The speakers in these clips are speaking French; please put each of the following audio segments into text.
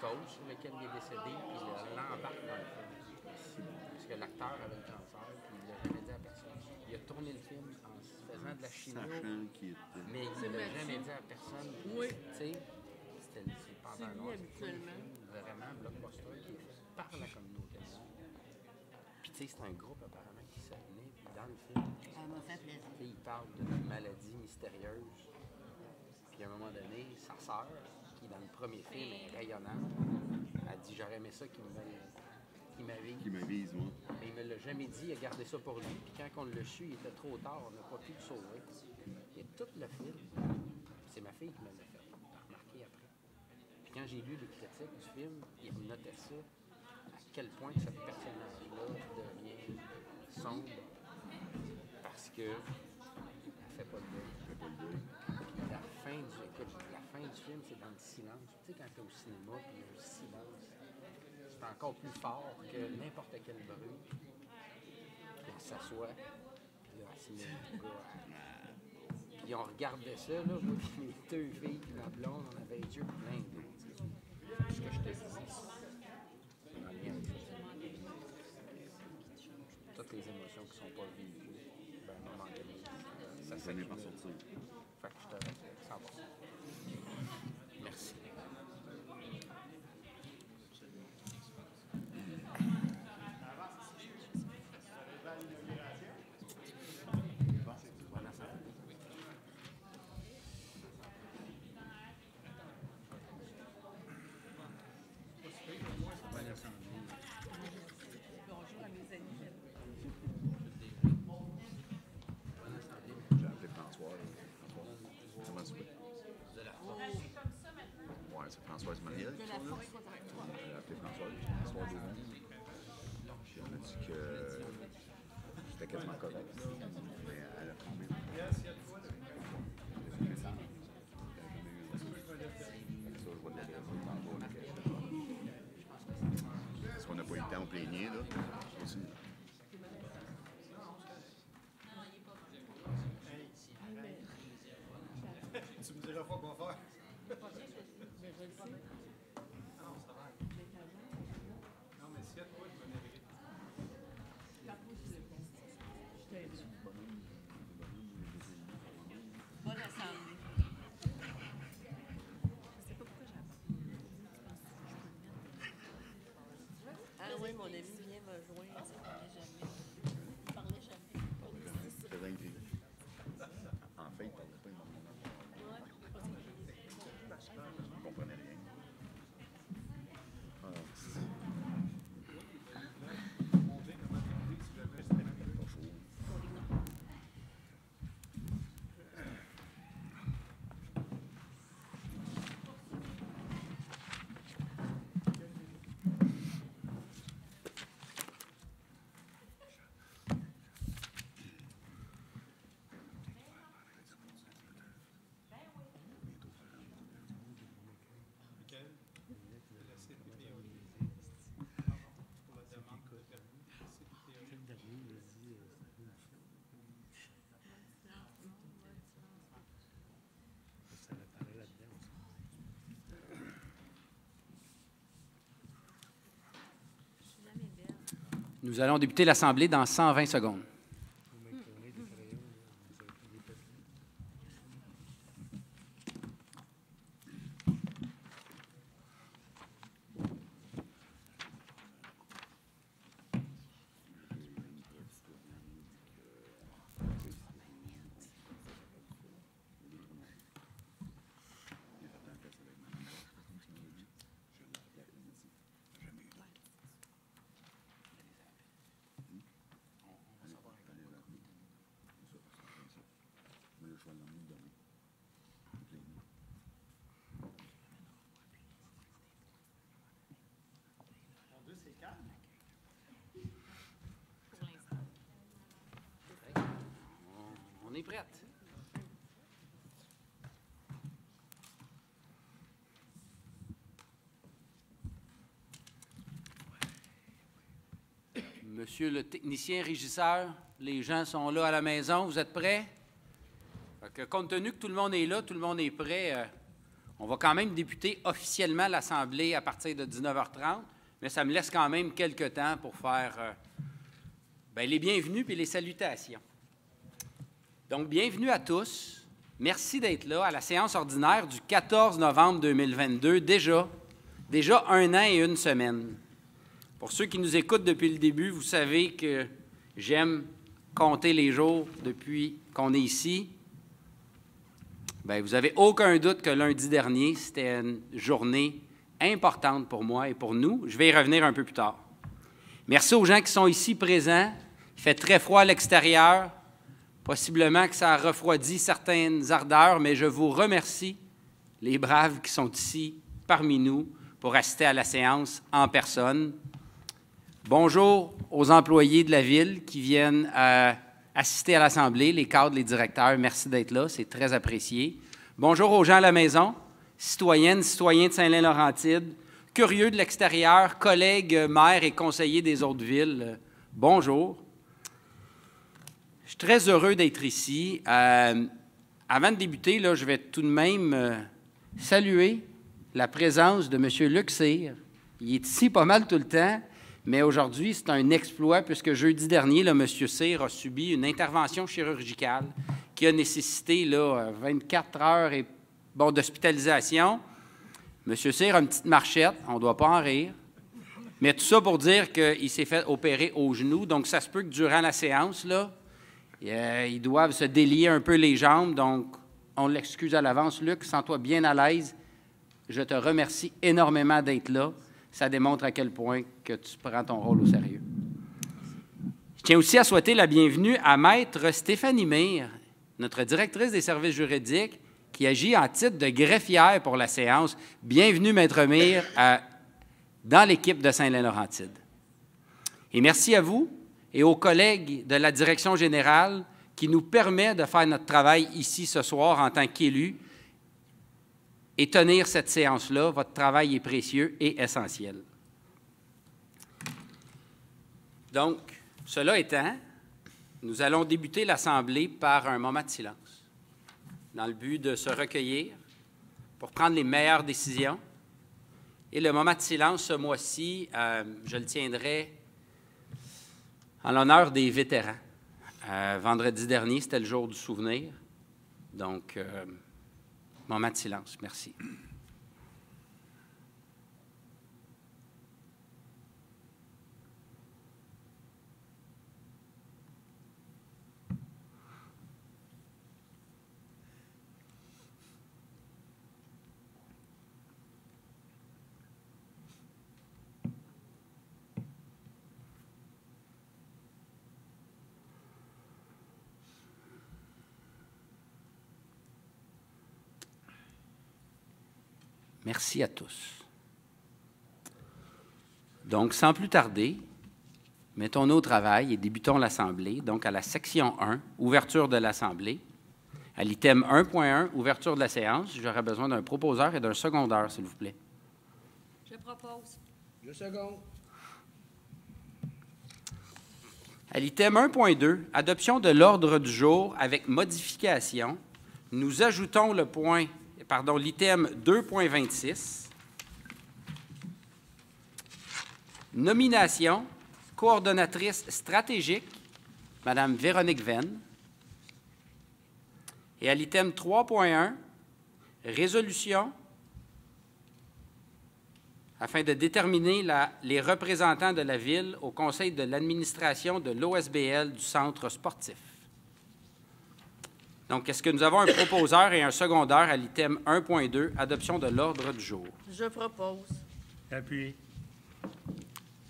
cause sur laquelle il est décédé, puis il l'embarque dans le film. Parce que l'acteur avait le cancer, puis il ne l'a jamais dit à personne. Il a tourné le film en se faisant de la chimio, mais il ne l'a jamais dit à personne. Oui. Tu sais, c'est pendant lui, habituellement. Vraiment blockbuster qui est fait par la communauté noire. Puis tu sais, c'est un groupe apparemment qui s'est amené, puis dans le film, Ça m'a fait plaisir. il parle d'une maladie mystérieuse. Puis à un moment donné, sa sœur, qui dans le premier film est rayonnante, a dit j'aurais aimé ça qu'il m'avise. Qui m'avise, moi. Mais il me l'a jamais dit, il a gardé ça pour lui. Puis quand on l'a su, il était trop tard, on n'a pas pu le sauver. Et tout le film, c'est ma fille qui me l'a fait remarquer après. Puis quand j'ai lu les critiques du film, ils notaient ça, à quel point ce personnage-là devient sombre. Parce que elle fait pas de deuil. La fin du film, c'est dans le silence. Tu sais, quand tu es au cinéma, puis il y a un silence, c'est encore plus fort que n'importe quel bruit. Puis elle s'assoit, puis là, elle se met le gars. Puis on regardait ça, là, moi, puis mes deux filles, puis ma blonde, on avait les yeux pleins d'eau. Ce que je te dis, c'est en lien avec ça. Toutes les émotions qui ne sont pas véhiculées, ben, à un moment donné, ça Ça n'est pas sorti. Fait que je te ça va. Merci. Bonjour à mes amis. J'ai appelé François. Comment tu vas? Ouais, c'est Françoise Marielle. De la forêt contractoire. J'ai appelé François Dauron. Puis on a dit que c'était quasiment correct. Mais elle a quand même. Parce qu'on n'a pas eu le temps au plénier, là. Aussi. Tu me diras pas quoi faire. Mais je le sais. Non, ça va. Mais qu'avant, Non, mais s'il y a de quoi, je vais naviguer. la pause sur le poste. Je t'ai dit. Bonne assemblée. Je sais pas pourquoi j'apprends. Ah oui, mon ami vient me joindre. Il parlait jamais. C'était dingue. En fait, il parlait pas énormément. Je comprenais rien. Ah, c'est Montrer comment t'aider si jamais pas chaud. Michael, la CPTO. Pour la demande de permis, CPTO. Nous allons débuter l'Assemblée dans 120 secondes. Mon Dieu, c'est calme. Pour l'instant. On est prête. Monsieur le technicien régisseur, les gens sont là à la maison, vous êtes prêts? Fait que, compte tenu que tout le monde est là, tout le monde est prêt, On va quand même débuter officiellement l'Assemblée à partir de 19h30, mais ça me laisse quand même quelques temps pour faire les bienvenus et les salutations. Donc, bienvenue à tous. Merci d'être là à la séance ordinaire du 14 novembre 2022, déjà 1 an et 1 semaine. Pour ceux qui nous écoutent depuis le début, vous savez que j'aime compter les jours depuis qu'on est ici. Bien, vous n'avez aucun doute que lundi dernier, c'était une journée importante pour moi et pour nous. Je vais y revenir un peu plus tard. Merci aux gens qui sont ici présents. Il fait très froid à l'extérieur. Possiblement que ça a refroidi certaines ardeurs, mais je vous remercie, les braves qui sont ici parmi nous, pour assister à la séance en personne. Bonjour aux employés de la Ville qui viennent assister à l'Assemblée, les cadres, les directeurs, merci d'être là, c'est très apprécié. Bonjour aux gens à la maison, citoyennes, citoyens de Saint-Lin-Laurentide, curieux de l'extérieur, collègues, maires et conseillers des autres villes, bonjour. Je suis très heureux d'être ici. Avant de débuter, là, je vais tout de même saluer la présence de M. Luc Cyr. Il est ici pas mal tout le temps, mais aujourd'hui, c'est un exploit puisque jeudi dernier, là, M. Cyr a subi une intervention chirurgicale qui a nécessité là, 24 heures d'hospitalisation. M. Cyr a une petite marchette, on ne doit pas en rire. Mais tout ça pour dire qu'il s'est fait opérer au genou, donc ça se peut que durant la séance, là, ils doivent se délier un peu les jambes, donc on l'excuse à l'avance. Luc, sens-toi bien à l'aise. Je te remercie énormément d'être là. Ça démontre à quel point que tu prends ton rôle au sérieux. Je tiens aussi à souhaiter la bienvenue à Maître Stéphanie Mire, notre directrice des services juridiques, qui agit en titre de greffière pour la séance. Bienvenue, Maître Mire, dans l'équipe de Saint-Lin-Laurentide. Et merci à vous et aux collègues de la direction générale qui nous permet de faire notre travail ici ce soir en tant qu'élus et tenir cette séance-là. Votre travail est précieux et essentiel. Donc, cela étant, nous allons débuter l'Assemblée par un moment de silence, dans le but de se recueillir pour prendre les meilleures décisions. Et le moment de silence, ce mois-ci, je le tiendrai en l'honneur des vétérans. Vendredi dernier, c'était le jour du souvenir. Donc, moment de silence. Merci. Merci à tous. Donc, sans plus tarder, mettons-nous au travail et débutons l'Assemblée. Donc, à la section 1, ouverture de l'Assemblée. À l'item 1.1, ouverture de la séance, j'aurais besoin d'un proposeur et d'un secondeur, s'il vous plaît. Je propose. Je seconde. À l'item 1.2, adoption de l'ordre du jour avec modification, nous ajoutons l'item 2.26, nomination, coordonnatrice stratégique, Mme Véronique Venn. Et à l'item 3.1, résolution, afin de déterminer les représentants de la Ville au conseil de l'administration de l'OSBL du centre sportif. Donc, est-ce que nous avons un proposeur et un secondeur à l'item 1.2, adoption de l'ordre du jour? Je propose. Appuyé.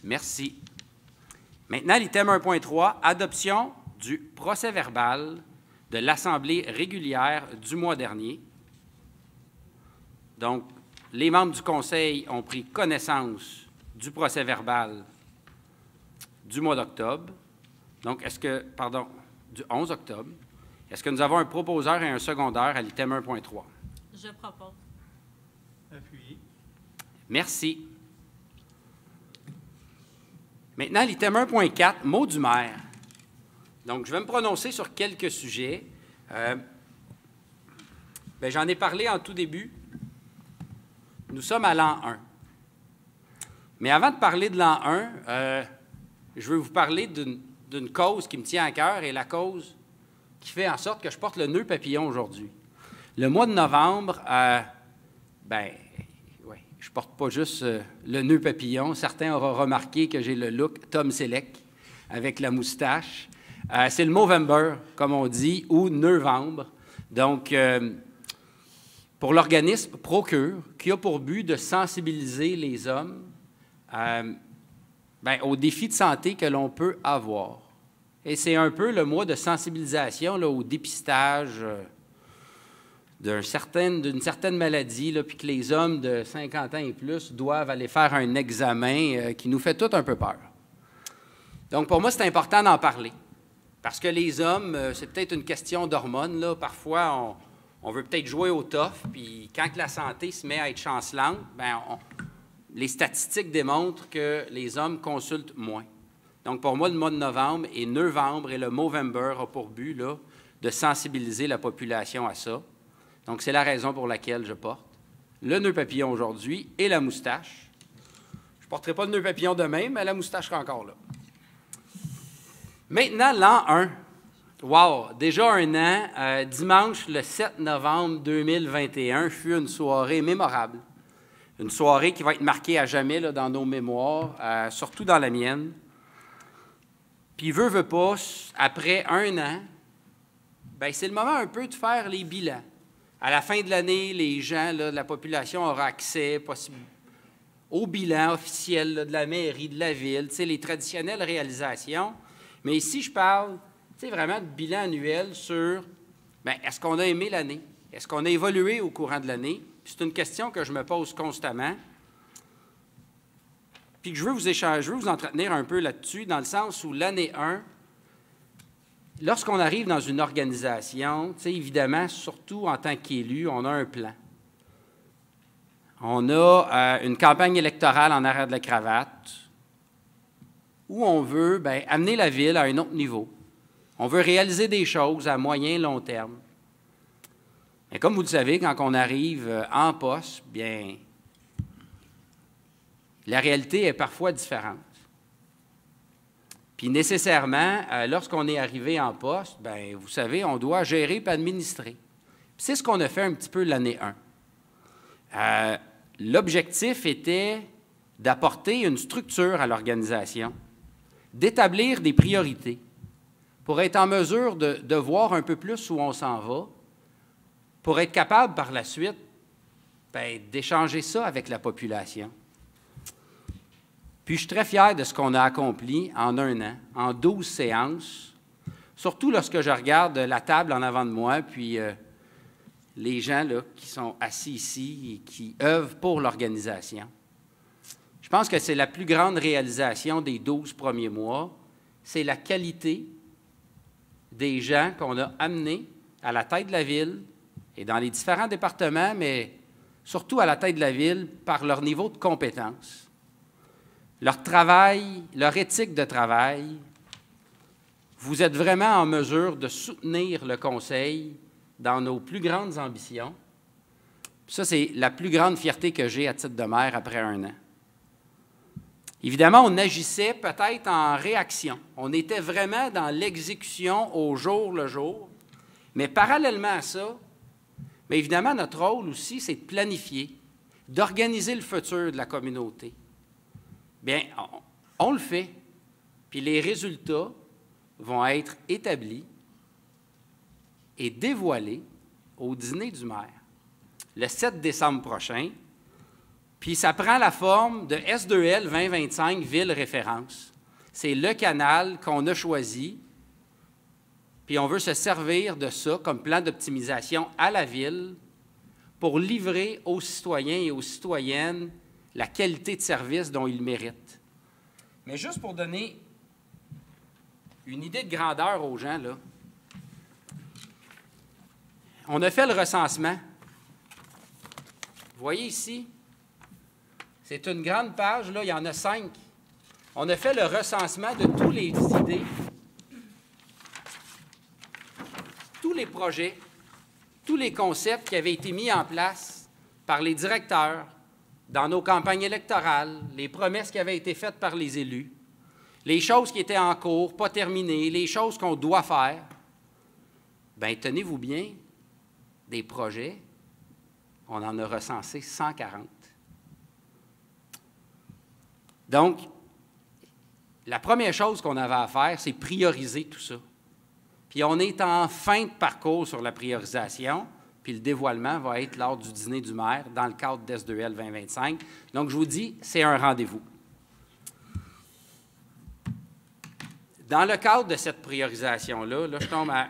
Merci. Maintenant, l'item 1.3, adoption du procès-verbal de l'Assemblée régulière du mois dernier. Donc, les membres du Conseil ont pris connaissance du procès-verbal du mois d'octobre. Donc, du 11 octobre. Est-ce que nous avons un proposeur et un secondeur à l'item 1.3? Je propose. Appuyé. Merci. Maintenant, l'item 1.4, mot du maire. Donc, je vais me prononcer sur quelques sujets. J'en ai parlé en tout début. Nous sommes à l'an 1. Mais avant de parler de l'an 1, je veux vous parler d'une cause qui me tient à cœur et la cause qui fait en sorte que je porte le nœud papillon aujourd'hui. Le mois de novembre, je ne porte pas juste le nœud papillon. Certains auront remarqué que j'ai le look Tom Selleck avec la moustache. C'est le Movember, comme on dit, ou novembre. Donc, pour l'organisme Procure, qui a pour but de sensibiliser les hommes aux défis de santé que l'on peut avoir. Et c'est un peu le mois de sensibilisation là, au dépistage d'une certaine maladie, là, puis que les hommes de 50 ans et plus doivent aller faire un examen qui nous fait tout un peu peur. Donc, pour moi, c'est important d'en parler. Parce que les hommes, c'est peut-être une question d'hormones. Là. Parfois, on veut peut-être jouer au tough, puis quand la santé se met à être chancelante, les statistiques démontrent que les hommes consultent moins. Donc, pour moi, le mois de novembre et novembre et le Movember a pour but là, de sensibiliser la population à ça. Donc, c'est la raison pour laquelle je porte le nœud papillon aujourd'hui et la moustache. Je ne porterai pas le nœud papillon demain, mais la moustache sera encore là. Maintenant, l'an 1. Wow! Déjà un an. Dimanche, le 7 novembre 2021, fut une soirée mémorable. Une soirée qui va être marquée à jamais là, dans nos mémoires, surtout dans la mienne. Puis, veut pas, après un an, c'est le moment un peu de faire les bilans. À la fin de l'année, les gens là, de la population auront accès au bilan officiel là, de la mairie, de la ville, les traditionnelles réalisations. Mais ici, je parle vraiment de bilan annuel sur est-ce qu'on a aimé l'année? Est-ce qu'on a évolué au courant de l'année? C'est une question que je me pose constamment. Puis que je veux vous entretenir un peu là-dessus, dans le sens où l'année 1, lorsqu'on arrive dans une organisation, évidemment, surtout en tant qu'élu, on a un plan. On a une campagne électorale en arrière de la cravate où on veut amener la ville à un autre niveau. On veut réaliser des choses à moyen et long terme. Mais comme vous le savez, quand on arrive en poste, la réalité est parfois différente. Puis nécessairement, lorsqu'on est arrivé en poste, vous savez, on doit gérer et administrer. Puis c'est ce qu'on a fait un petit peu l'année 1. L'objectif était d'apporter une structure à l'organisation, d'établir des priorités pour être en mesure de voir un peu plus où on s'en va, pour être capable par la suite d'échanger ça avec la population. Puis je suis très fier de ce qu'on a accompli en un an, en 12 séances, surtout lorsque je regarde la table en avant de moi, puis les gens là, qui sont assis ici et qui œuvrent pour l'organisation. Je pense que c'est la plus grande réalisation des 12 premiers mois, c'est la qualité des gens qu'on a amenés à la tête de la ville et dans les différents départements, mais surtout à la tête de la ville par leur niveau de compétence. Leur travail, leur éthique de travail, vous êtes vraiment en mesure de soutenir le Conseil dans nos plus grandes ambitions. Ça, c'est la plus grande fierté que j'ai à titre de maire après un an. Évidemment, on agissait peut-être en réaction. On était vraiment dans l'exécution au jour le jour. Mais parallèlement à ça, mais évidemment, notre rôle aussi, c'est de planifier, d'organiser le futur de la communauté. Bien, on le fait, puis les résultats vont être établis et dévoilés au dîner du maire, le 7 décembre prochain, puis ça prend la forme de S2L 2025 Ville Référence. C'est le canal qu'on a choisi, puis on veut se servir de ça comme plan d'optimisation à la ville pour livrer aux citoyens et aux citoyennes la qualité de service dont ils méritent. Mais juste pour donner une idée de grandeur aux gens, là, on a fait le recensement. Vous voyez ici, c'est une grande page, là, il y en a 5. On a fait le recensement de tous les idées, tous les projets, tous les concepts qui avaient été mis en place par les directeurs, dans nos campagnes électorales, les promesses qui avaient été faites par les élus, les choses qui étaient en cours, pas terminées, les choses qu'on doit faire, bien, tenez-vous bien, des projets, on en a recensé 140. Donc, la première chose qu'on avait à faire, c'est prioriser tout ça. Puis on est en fin de parcours sur la priorisation, puis le dévoilement va être lors du dîner du maire dans le cadre d'S2L 2025. Donc, je vous dis, c'est un rendez-vous. Dans le cadre de cette priorisation-là, je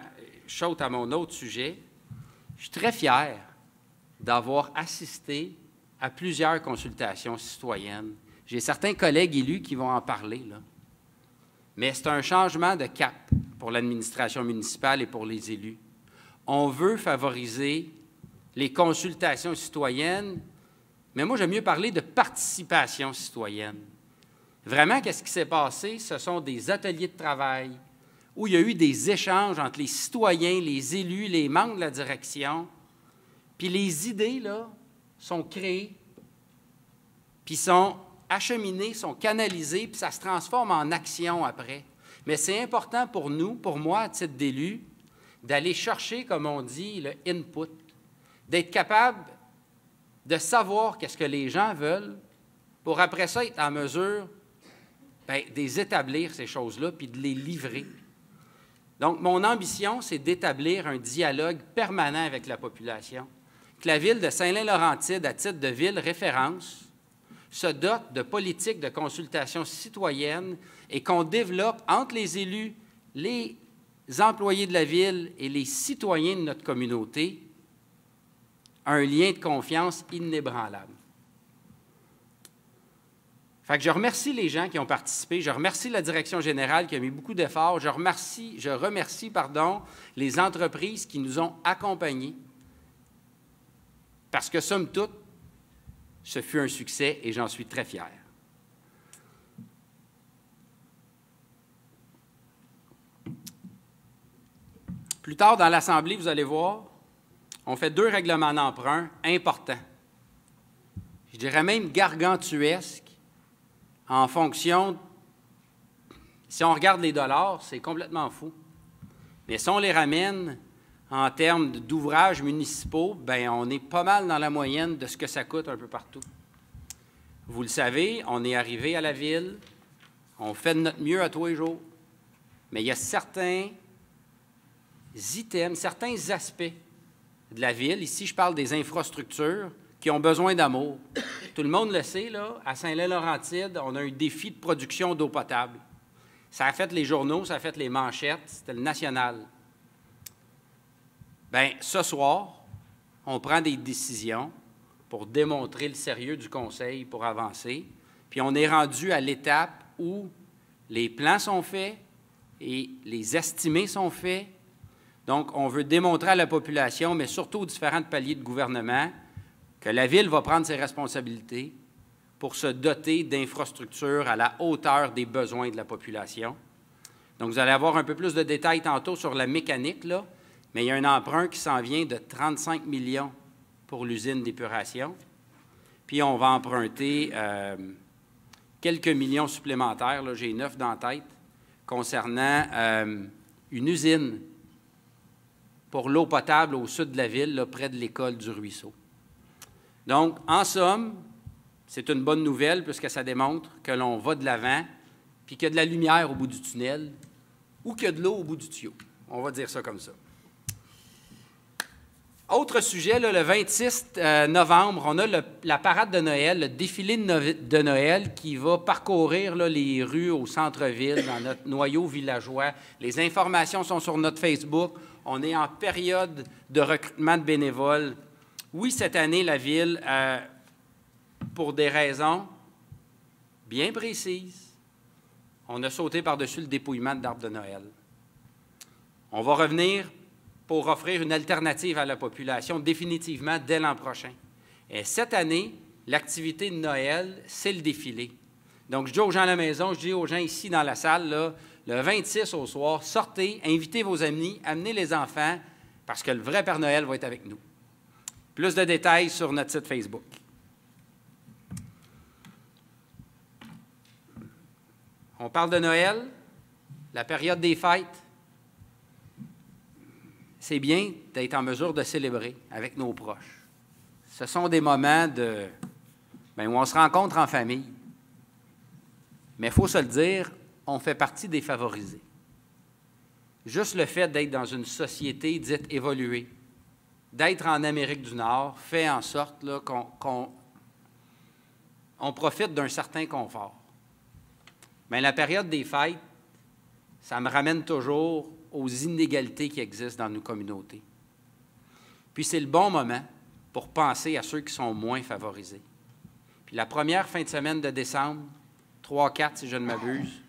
saute à mon autre sujet. Je suis très fier d'avoir assisté à plusieurs consultations citoyennes. J'ai certains collègues élus qui vont en parler, là. Mais c'est un changement de cap pour l'administration municipale et pour les élus. On veut favoriser les consultations citoyennes, mais moi, j'aime mieux parler de participation citoyenne. Vraiment, qu'est-ce qui s'est passé? Ce sont des ateliers de travail où il y a eu des échanges entre les citoyens, les élus, les membres de la direction, puis les idées, là, sont créées, puis sont acheminées, sont canalisées, puis ça se transforme en action après. Mais c'est important pour nous, pour moi, à titre d'élu, d'aller chercher, comme on dit, le input, d'être capable de savoir qu'est-ce que les gens veulent pour après ça être en mesure de les établir, ces choses-là, puis de les livrer. Donc, mon ambition, c'est d'établir un dialogue permanent avec la population, que la ville de Saint-Lin-Laurentide, à titre de ville référence, se dote de politiques de consultation citoyenne et qu'on développe entre les élus, les employés de la ville et les citoyens de notre communauté un lien de confiance inébranlable. Fait que je remercie les gens qui ont participé, je remercie la direction générale qui a mis beaucoup d'efforts, je remercie les entreprises qui nous ont accompagnés, parce que, somme toute, ce fut un succès et j'en suis très fier. Plus tard dans l'Assemblée, vous allez voir, on fait 2 règlements d'emprunt importants. Je dirais même gargantuesques en fonction, si on regarde les dollars, c'est complètement fou. Mais si on les ramène en termes d'ouvrages municipaux, bien, on est pas mal dans la moyenne de ce que ça coûte un peu partout. Vous le savez, on est arrivé à la ville, on fait de notre mieux à tous les jours, mais il y a certains items, certains aspects de la ville, ici je parle des infrastructures, qui ont besoin d'amour. Tout le monde le sait, là, à Saint-Lin-Laurentide, on a un défi de production d'eau potable. Ça a fait les journaux, ça a fait les manchettes, c'était le national. Bien, ce soir, on prend des décisions pour démontrer le sérieux du conseil pour avancer, puis on est rendu à l'étape où les plans sont faits et les estimés sont faits. Donc, on veut démontrer à la population, mais surtout aux différents paliers de gouvernement, que la Ville va prendre ses responsabilités pour se doter d'infrastructures à la hauteur des besoins de la population. Donc, vous allez avoir un peu plus de détails tantôt sur la mécanique, là, mais il y a un emprunt qui s'en vient de 35 millions pour l'usine d'épuration. Puis, on va emprunter quelques millions supplémentaires, là, j'ai 9 dans la tête, concernant une usine pour l'eau potable au sud de la ville, là, près de l'école du Ruisseau. Donc, en somme, c'est une bonne nouvelle puisque ça démontre que l'on va de l'avant, puis qu'il y a de la lumière au bout du tunnel ou qu'il y a de l'eau au bout du tuyau. On va dire ça comme ça. Autre sujet, là, le 26 novembre, on a la parade de Noël, le défilé de Noël qui va parcourir là, les rues au centre-ville, dans notre noyau villageois. Les informations sont sur notre Facebook. On est en période de recrutement de bénévoles. Oui, cette année, la Ville, pour des raisons bien précises, on a sauté par-dessus le dépouillement d'arbres de Noël. On va revenir pour offrir une alternative à la population définitivement dès l'an prochain. Et cette année, l'activité de Noël, c'est le défilé. Donc, je dis aux gens à la maison, je dis aux gens ici dans la salle, là, le 26 au soir, sortez, invitez vos amis, amenez les enfants, parce que le vrai Père Noël va être avec nous. Plus de détails sur notre site Facebook. On parle de Noël, la période des fêtes. C'est bien d'être en mesure de célébrer avec nos proches. Ce sont des moments où on se rencontre en famille. Mais il faut se le dire, on fait partie des favorisés. Juste le fait d'être dans une société dite évoluée, d'être en Amérique du Nord, fait en sorte là, qu'on profite d'un certain confort. Mais la période des fêtes, ça me ramène toujours aux inégalités qui existent dans nos communautés. Puis c'est le bon moment pour penser à ceux qui sont moins favorisés. Puis la première fin de semaine de décembre, 3-4 si je ne m'abuse,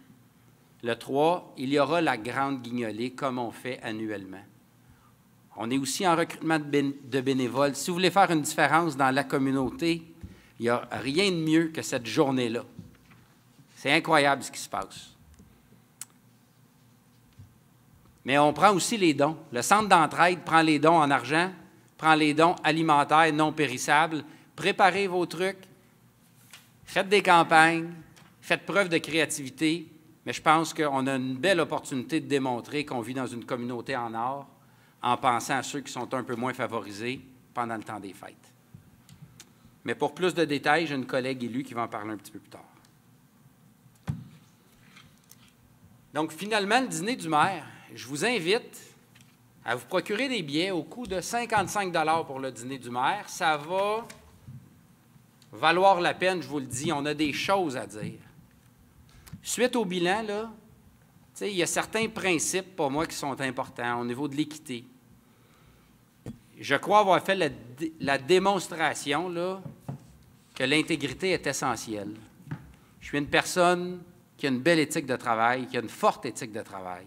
le 3, il y aura la grande guignolée comme on fait annuellement. On est aussi en recrutement de bénévoles. Si vous voulez faire une différence dans la communauté, il n'y a rien de mieux que cette journée-là. C'est incroyable ce qui se passe. Mais on prend aussi les dons. Le centre d'entraide prend les dons en argent, prend les dons alimentaires non périssables. Préparez vos trucs, faites des campagnes, faites preuve de créativité. Mais je pense qu'on a une belle opportunité de démontrer qu'on vit dans une communauté en or en pensant à ceux qui sont un peu moins favorisés pendant le temps des fêtes. Mais pour plus de détails, j'ai une collègue élue qui va en parler un petit peu plus tard. Donc, finalement, le dîner du maire, je vous invite à vous procurer des billets au coût de 55 $ pour le dîner du maire. Ça va valoir la peine, je vous le dis. On a des choses à dire. Suite au bilan, là, il y a certains principes pour moi qui sont importants au niveau de l'équité. Je crois avoir fait la démonstration là, que l'intégrité est essentielle. Je suis une personne qui a une belle éthique de travail, qui a une forte éthique de travail.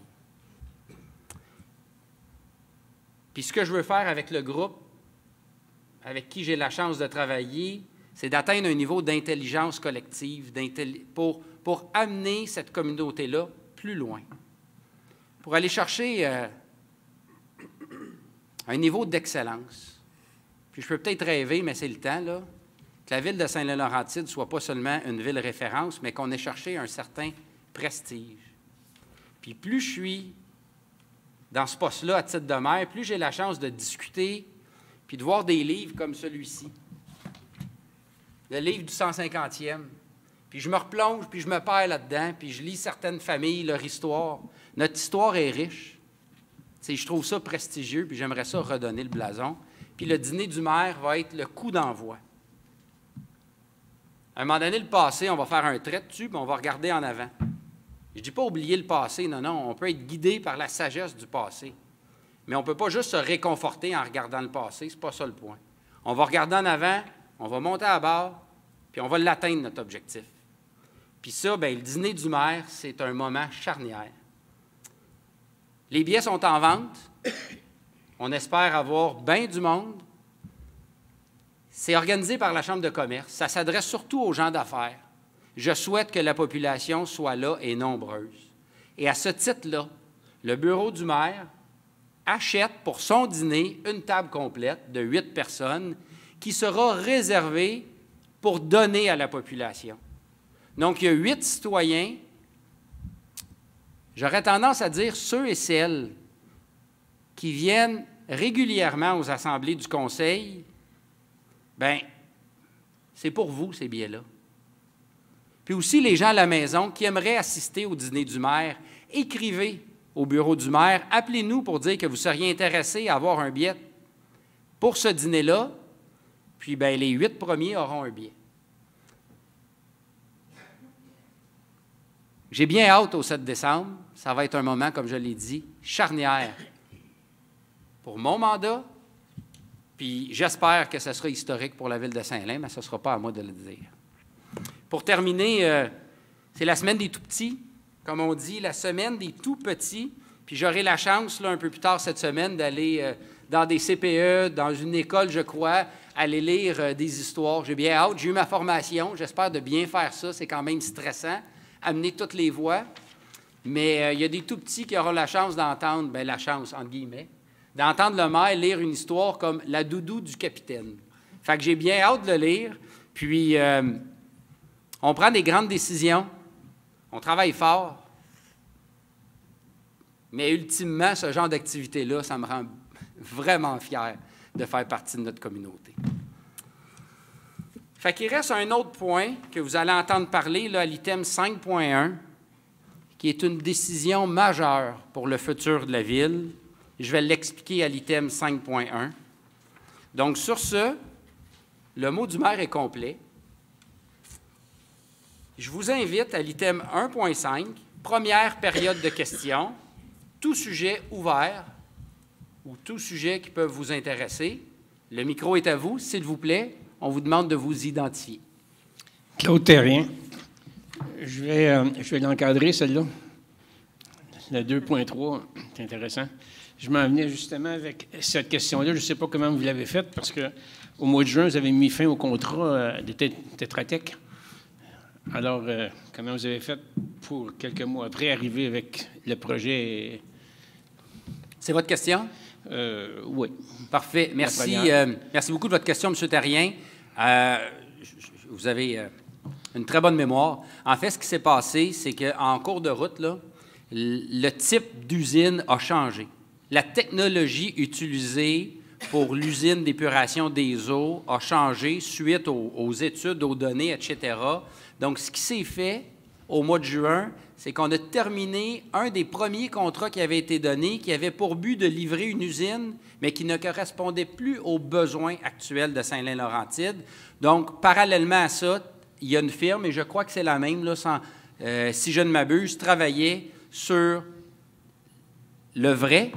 Puis ce que je veux faire avec le groupe, avec qui j'ai la chance de travailler, c'est d'atteindre un niveau d'intelligence collective, pour amener cette communauté-là plus loin, pour aller chercher un niveau d'excellence. Puis je peux peut-être rêver, mais c'est le temps, là, que la ville de Saint-Laurentide ne soit pas seulement une ville référence, mais qu'on ait cherché un certain prestige. Puis plus je suis dans ce poste-là à titre de maire, plus j'ai la chance de discuter puis de voir des livres comme celui-ci, le livre du 150e. Puis je me replonge, puis je me perds là-dedans, puis je lis certaines familles, leur histoire. Notre histoire est riche. T'sais, je trouve ça prestigieux, puis j'aimerais ça redonner le blason. Puis le dîner du maire va être le coup d'envoi. À un moment donné, le passé, on va faire un trait dessus, puis on va regarder en avant. Je ne dis pas oublier le passé, non, non, on peut être guidé par la sagesse du passé. Mais on ne peut pas juste se réconforter en regardant le passé, ce n'est pas ça le point. On va regarder en avant, on va monter à bord, puis on va l'atteindre, notre objectif. Puis ça, bien, le dîner du maire, c'est un moment charnière. Les billets sont en vente. On espère avoir bien du monde. C'est organisé par la Chambre de commerce. Ça s'adresse surtout aux gens d'affaires. Je souhaite que la population soit là et nombreuse. Et à ce titre-là, le bureau du maire achète pour son dîner une table complète de 8 personnes qui sera réservée pour donner à la population. Donc, il y a 8 citoyens. J'aurais tendance à dire ceux et celles qui viennent régulièrement aux assemblées du conseil, bien, c'est pour vous, ces billets-là. Puis aussi, les gens à la maison qui aimeraient assister au dîner du maire, écrivez au bureau du maire, appelez-nous pour dire que vous seriez intéressés à avoir un billet pour ce dîner-là, puis bien, les 8 premiers auront un billet. J'ai bien hâte au 7 décembre. Ça va être un moment, comme je l'ai dit, charnière pour mon mandat, puis j'espère que ce sera historique pour la ville de Saint-Lin, mais ce ne sera pas à moi de le dire. Pour terminer, c'est la semaine des tout-petits, comme on dit, la semaine des tout-petits, puis j'aurai la chance, là, un peu plus tard cette semaine, d'aller dans des CPE, dans une école, je crois, aller lire des histoires. J'ai bien hâte, j'ai eu ma formation, j'espère de bien faire ça, c'est quand même stressant, amener toutes les voix. Mais il y a des tout-petits qui auront la chance d'entendre, bien la chance, entre guillemets, d'entendre le maire lire une histoire comme « La doudou du capitaine ». Fait que j'ai bien hâte de le lire. Puis, on prend des grandes décisions. On travaille fort, mais ultimement, ce genre d'activité-là, ça me rend vraiment fier de faire partie de notre communauté. Fait qu'il reste un autre point que vous allez entendre parler là, à l'item 5.1, qui est une décision majeure pour le futur de la ville. Je vais l'expliquer à l'item 5.1. Donc, sur ce, le mot du maire est complet. Je vous invite à l'item 1.5, première période de questions, tout sujet ouvert ou tout sujet qui peut vous intéresser. Le micro est à vous, s'il vous plaît. On vous demande de vous identifier. Claude Terrien. Je vais l'encadrer, celle-là. Le 2.3, c'est intéressant. Je m'en venais justement avec cette question-là. Je ne sais pas comment vous l'avez faite, parce qu'au mois de juin, vous avez mis fin au contrat de Tetra Tech. Alors, comment vous avez fait pour, quelques mois après, arriver avec le projet? C'est votre question? Oui. Parfait. Merci, merci beaucoup de votre question, M. Terrien. Vous avez une très bonne mémoire. En fait, ce qui s'est passé, c'est qu'en cours de route, là, le type d'usine a changé. La technologie utilisée pour l'usine d'épuration des eaux a changé suite aux études, aux données, etc. Donc, ce qui s'est fait au mois de juin, c'est qu'on a terminé un des premiers contrats qui avait été donné, qui avait pour but de livrer une usine, mais qui ne correspondait plus aux besoins actuels de Saint-Lin-Laurentide. Donc, parallèlement à ça, il y a une firme, et je crois que c'est la même, là, si je ne m'abuse, travaillait sur le vrai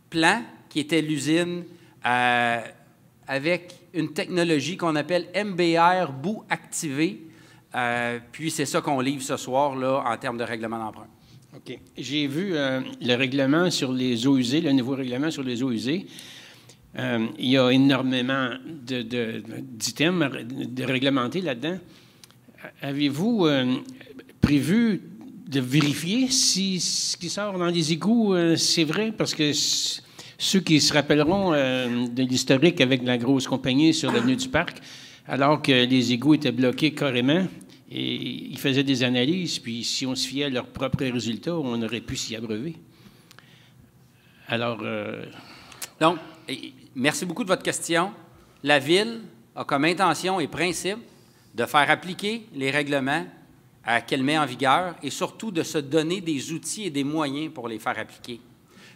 plan qui était l'usine avec une technologie qu'on appelle MBR bout activé. Puis c'est ça qu'on livre ce soir là, en termes de règlement d'emprunt. OK. J'ai vu le règlement sur les eaux usées, le nouveau règlement sur les eaux usées. Il y a énormément d'items de réglementés là-dedans. Avez-vous prévu de vérifier si ce qui sort dans les égouts, c'est vrai? Parce que ceux qui se rappelleront de l'historique avec la grosse compagnie sur l'avenue du Parc, alors que les égouts étaient bloqués carrément, et ils faisaient des analyses, puis si on se fiait à leurs propres résultats, on aurait pu s'y abreuver. Alors... Donc, merci beaucoup de votre question. La Ville a comme intention et principe de faire appliquer les règlements qu'elle met en vigueur et surtout de se donner des outils et des moyens pour les faire appliquer.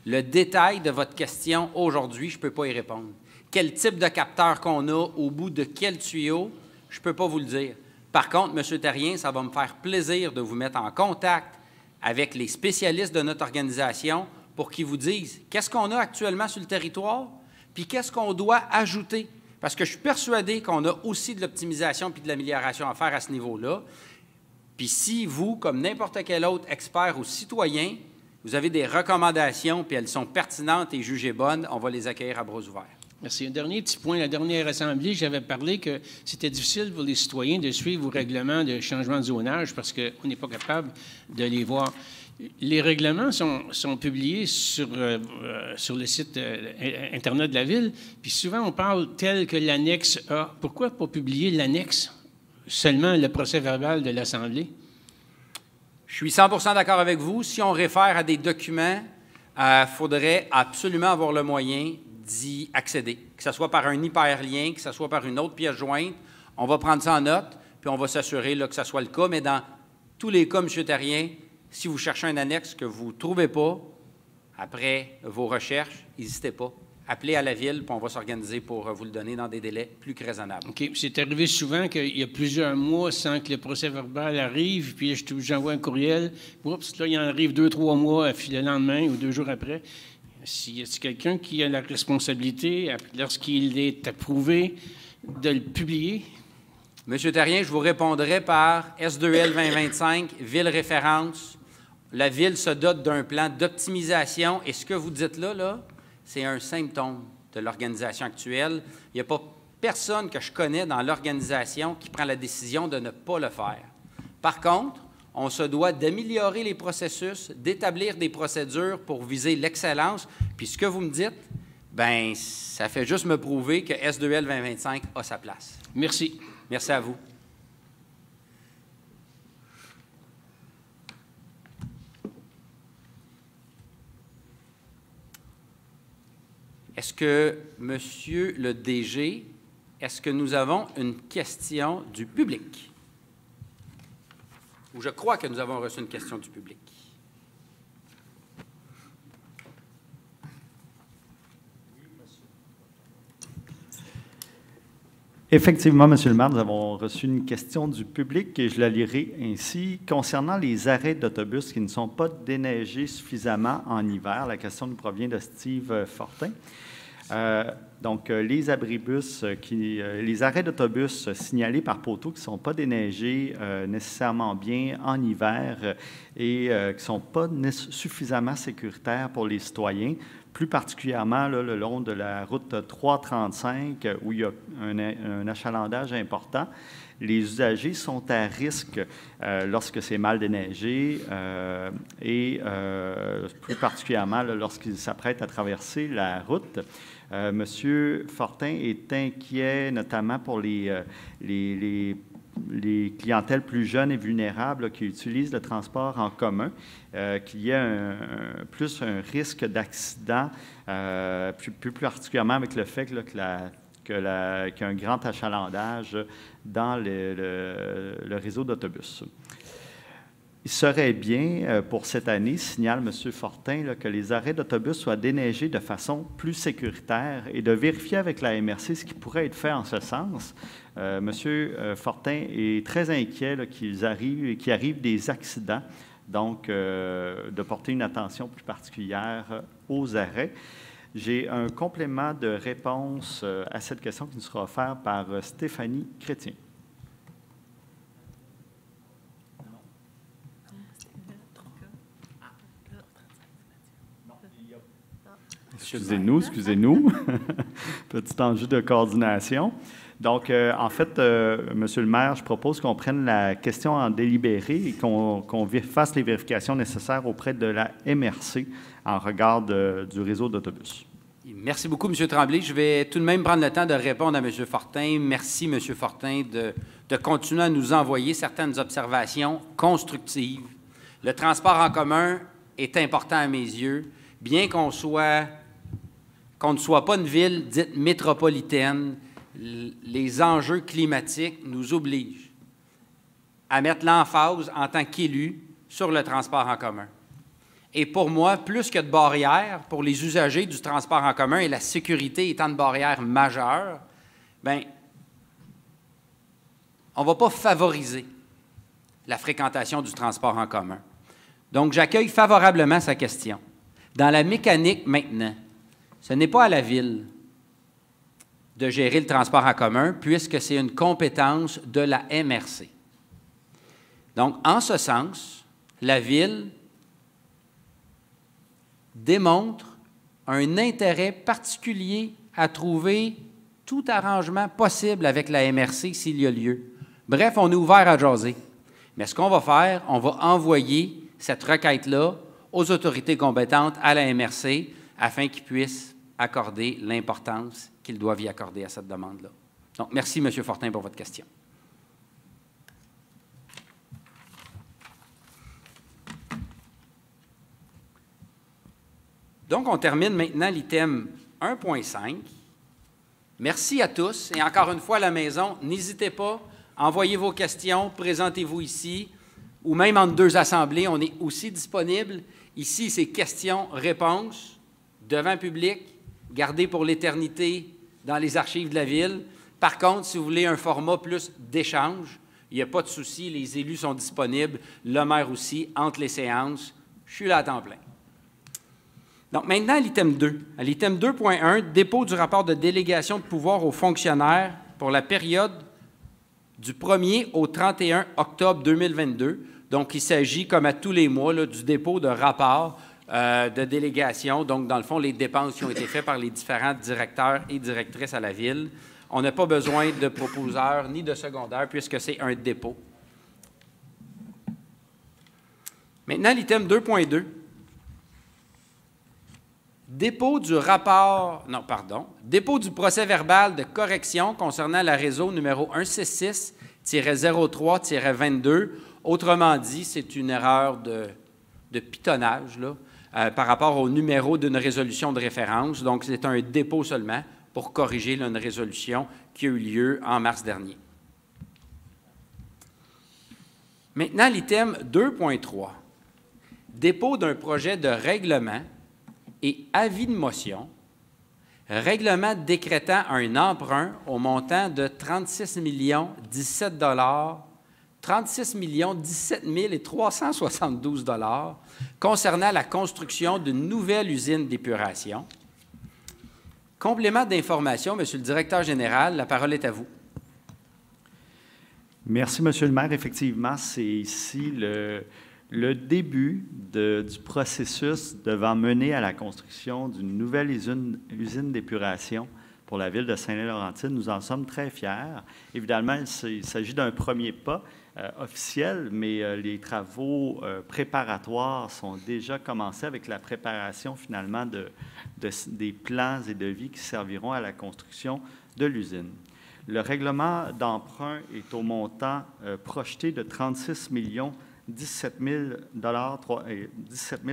Le détail de votre question aujourd'hui, je ne peux pas y répondre. Quel type de capteur qu'on a, au bout de quel tuyau, je ne peux pas vous le dire. Par contre, M. Terrien, ça va me faire plaisir de vous mettre en contact avec les spécialistes de notre organisation pour qu'ils vous disent qu'est-ce qu'on a actuellement sur le territoire, puis qu'est-ce qu'on doit ajouter. Parce que je suis persuadé qu'on a aussi de l'optimisation puis de l'amélioration à faire à ce niveau-là. Puis si vous, comme n'importe quel autre expert ou citoyen, vous avez des recommandations, puis elles sont pertinentes et jugées bonnes, on va les accueillir à bras ouverts. Merci. Un dernier petit point. La dernière assemblée, j'avais parlé que c'était difficile pour les citoyens de suivre vos règlements de changement de zonage parce qu'on n'est pas capable de les voir. Les règlements sont publiés sur le site Internet de la Ville, puis souvent on parle tel que l'annexe A. Pourquoi pas publier l'annexe, seulement le procès-verbal de l'Assemblée? Je suis 100% d'accord avec vous. Si on réfère à des documents, il faudrait absolument avoir le moyen d'y accéder, que ce soit par un hyperlien, que ce soit par une autre pièce jointe. On va prendre ça en note, puis on va s'assurer là, que ce soit le cas. Mais dans tous les cas, M. Terrien, si vous cherchez un annexe que vous ne trouvez pas, après vos recherches, n'hésitez pas. Appelez à la Ville, puis on va s'organiser pour vous le donner dans des délais plus que raisonnables. OK. C'est arrivé souvent qu'il y a plusieurs mois sans que le procès-verbal arrive, puis j'envoie un courriel. Oups, là, il en arrive 2-3 mois le lendemain ou 2 jours après. S'il y a quelqu'un qui a la responsabilité, lorsqu'il est approuvé, de le publier? Monsieur Terrien, je vous répondrai par S2L 2025, Ville référence. La Ville se dote d'un plan d'optimisation. Et ce que vous dites là, c'est un symptôme de l'organisation actuelle. Il n'y a pas personne que je connais dans l'organisation qui prend la décision de ne pas le faire. Par contre, on se doit d'améliorer les processus, d'établir des procédures pour viser l'excellence. Puis ce que vous me dites, bien, ça fait juste me prouver que S2L 2025 a sa place. Merci. Merci à vous. est-ce que, Monsieur le DG, est-ce que nous avons une question du public? Ou je crois que nous avons reçu une question du public. Effectivement, Monsieur le maire, nous avons reçu une question du public et je la lirai ainsi. Concernant les arrêts d'autobus qui ne sont pas déneigés suffisamment en hiver, la question nous provient de Steve Fortin. Donc, les abribus, les arrêts d'autobus signalés par poteau qui ne sont pas déneigés nécessairement bien en hiver et qui ne sont pas suffisamment sécuritaires pour les citoyens, plus particulièrement là, le long de la route 335 où il y a un achalandage important. Les usagers sont à risque lorsque c'est mal déneigé et plus particulièrement là, lorsqu'ils s'apprêtent à traverser la route. Monsieur Fortin est inquiet notamment pour les clientèles plus jeunes et vulnérables là, qui utilisent le transport en commun, qu'il y ait plus un risque d'accident, plus particulièrement avec le fait là, qu'il y a un grand achalandage dans le réseau d'autobus. Il serait bien, pour cette année, signale M. Fortin, là, que les arrêts d'autobus soient déneigés de façon plus sécuritaire et de vérifier avec la MRC ce qui pourrait être fait en ce sens. M. Fortin est très inquiet qu'il arrive des accidents, donc de porter une attention plus particulière aux arrêts. J'ai un complément de réponse à cette question qui nous sera offert par Stéphanie Chrétien. Excusez-nous. Petit enjeu de coordination. Donc, en fait, Monsieur le maire, je propose qu'on prenne la question en délibéré et qu'on fasse les vérifications nécessaires auprès de la MRC en regard du réseau d'autobus. Merci beaucoup, M. Tremblay. Je vais tout de même prendre le temps de répondre à M. Fortin. Merci, M. Fortin, de continuer à nous envoyer certaines observations constructives. Le transport en commun est important à mes yeux, bien qu'on ne soit pas une ville dite métropolitaine. Les enjeux climatiques nous obligent à mettre l'emphase en tant qu'élus sur le transport en commun. Et pour moi, plus que de barrières pour les usagers du transport en commun et la sécurité étant une barrière majeure, bien, on ne va pas favoriser la fréquentation du transport en commun. Donc, j'accueille favorablement sa question. Dans la mécanique maintenant, ce n'est pas à la ville de gérer le transport en commun puisque c'est une compétence de la MRC. Donc, en ce sens, la ville démontre un intérêt particulier à trouver tout arrangement possible avec la MRC s'il y a lieu. Bref, on est ouvert à jaser. Mais ce qu'on va faire, on va envoyer cette requête-là aux autorités compétentes, à la MRC, afin qu'ils puissent accorder l'importance qu'ils doivent y accorder à cette demande-là. Donc, merci, M. Fortin, pour votre question. Donc, on termine maintenant l'item 1.5. Merci à tous. Et encore une fois, à la maison, n'hésitez pas, envoyez vos questions, présentez-vous ici, ou même entre deux assemblées, on est aussi disponible. Ici, c'est questions-réponses devant public, gardées pour l'éternité dans les archives de la Ville. Par contre, si vous voulez un format plus d'échange, il n'y a pas de souci, les élus sont disponibles, le maire aussi, entre les séances. Je suis là à temps plein. Donc, maintenant, à l'item 2. À l'item 2.1, dépôt du rapport de délégation de pouvoir aux fonctionnaires pour la période du 1er au 31 octobre 2022. Donc, il s'agit, comme à tous les mois, là, du dépôt de rapport de délégation. Donc, dans le fond, les dépenses qui ont été faites par les différents directeurs et directrices à la Ville. On n'a pas besoin de proposeurs ni de secondaires puisque c'est un dépôt. Maintenant, l'item 2.2. Dépôt du procès-verbal de correction concernant la réseau numéro 166-03-22. Autrement dit, c'est une erreur de pitonnage, là. par rapport au numéro d'une résolution de référence. Donc, c'est un dépôt seulement pour corriger là, une résolution qui a eu lieu en mars dernier. Maintenant, l'item 2.3, dépôt d'un projet de règlement et avis de motion, règlement décrétant un emprunt au montant de 36 017 36 017 372 concernant la construction d'une nouvelle usine d'épuration. Complément d'information, Monsieur le Directeur général, la parole est à vous. Merci, Monsieur le maire. Effectivement, c'est ici le début du processus devant mener à la construction d'une nouvelle usine d'épuration pour la ville de Saint-Laurentine. Nous en sommes très fiers. Évidemment, il s'agit d'un premier pas officiel, mais les travaux préparatoires sont déjà commencés avec la préparation finalement des plans et devis qui serviront à la construction de l'usine. Le règlement d'emprunt est au montant projeté de 36 17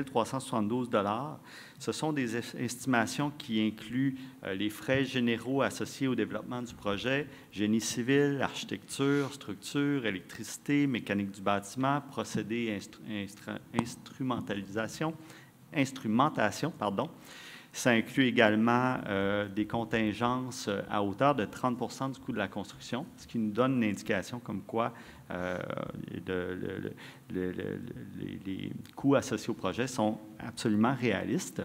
372 $. Ce sont des estimations qui incluent les frais généraux associés au développement du projet, génie civil, architecture, structure, électricité, mécanique du bâtiment, procédés, instrumentation. Ça inclut également des contingences à hauteur de 30 % du coût de la construction, ce qui nous donne une indication comme quoi les coûts associés au projet sont absolument réalistes.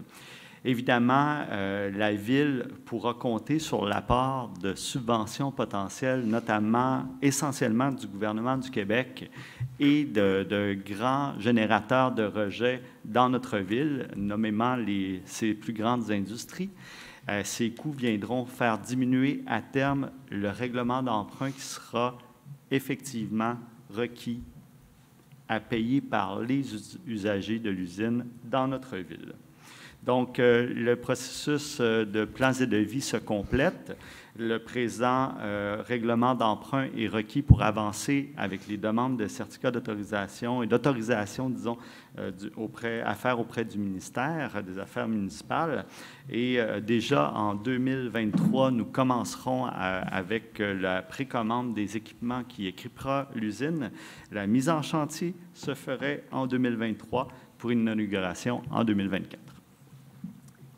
Évidemment, la Ville pourra compter sur l'apport de subventions potentielles, notamment essentiellement du gouvernement du Québec et de grands générateurs de rejets dans notre ville, nommément ses plus grandes industries. Ces coûts viendront faire diminuer à terme le règlement d'emprunt qui sera effectivement requis à payer par les usagers de l'usine dans notre ville. Donc, le processus de plans et devis se complète. Le présent règlement d'emprunt est requis pour avancer avec les demandes de certificats d'autorisation et d'autorisation, disons, à faire auprès du ministère des Affaires municipales. Et déjà en 2023, nous commencerons avec la précommande des équipements qui équipera l'usine. La mise en chantier se ferait en 2023 pour une inauguration en 2024.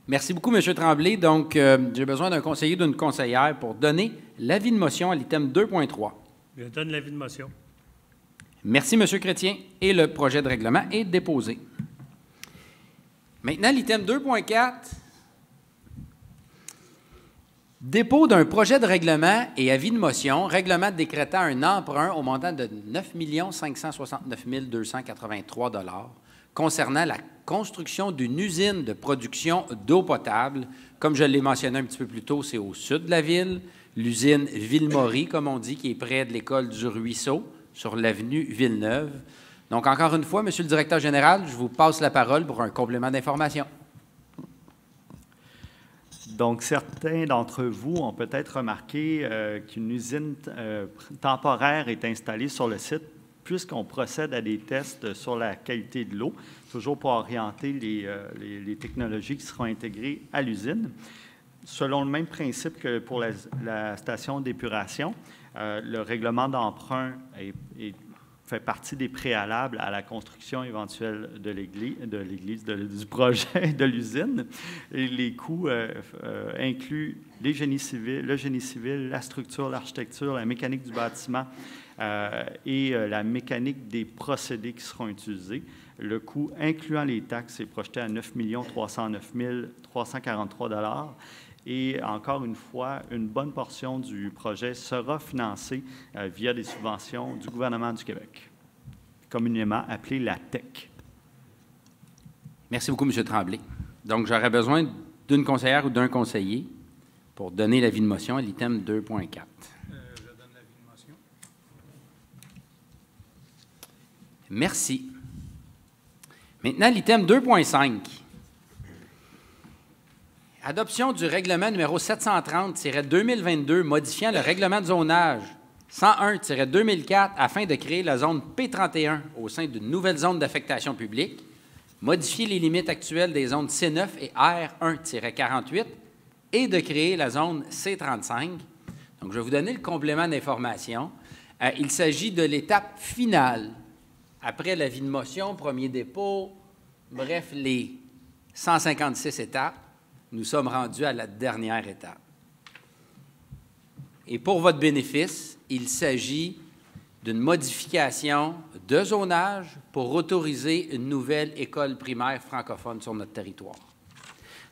Merci beaucoup, M. Tremblay. Donc, j'ai besoin d'un conseiller ou d'une conseillère pour donner l'avis de motion à l'item 2.3. Je donne l'avis de motion. Merci, M. Chrétien. Et le projet de règlement est déposé. Maintenant, l'item 2.4. Dépôt d'un projet de règlement et avis de motion, règlement décrétant un emprunt au montant de 9 569 283 $ concernant la construction d'une usine de production d'eau potable. Comme je l'ai mentionné un petit peu plus tôt, c'est au sud de la ville, l'usine Ville-Maury, comme on dit, qui est près de l'école du Ruisseau, sur l'avenue Villeneuve. Donc, encore une fois, Monsieur le Directeur général, je vous passe la parole pour un complément d'information. Donc, certains d'entre vous ont peut-être remarqué qu'une usine temporaire est installée sur le site puisqu'on procède à des tests sur la qualité de l'eau, toujours pour orienter les technologies qui seront intégrées à l'usine. Selon le même principe que pour la station d'épuration, le règlement d'emprunt fait partie des préalables à la construction éventuelle du projet de l'usine. Et les coûts incluent le génie civil, la structure, l'architecture, la mécanique du bâtiment et la mécanique des procédés qui seront utilisés. Le coût, incluant les taxes, est projeté à 9 309 343 $. Et encore une fois, une bonne portion du projet sera financée via des subventions du gouvernement du Québec, communément appelée la TEC. Merci beaucoup, M. Tremblay. Donc, j'aurais besoin d'une conseillère ou d'un conseiller pour donner l'avis de motion à l'item 2.4. Je donne l'avis de motion. Merci. Maintenant, l'item 2.5. Adoption du règlement numéro 730-2022 modifiant le règlement de zonage 101-2004 afin de créer la zone P31 au sein d'une nouvelle zone d'affectation publique. modifier les limites actuelles des zones C9 et R1-48 et de créer la zone C35. Donc, je vais vous donner le complément d'information. Il s'agit de l'étape finale. Après l'avis de motion, premier dépôt, bref, les 156 étapes, nous sommes rendus à la dernière étape. Et pour votre bénéfice, il s'agit d'une modification de zonage pour autoriser une nouvelle école primaire francophone sur notre territoire.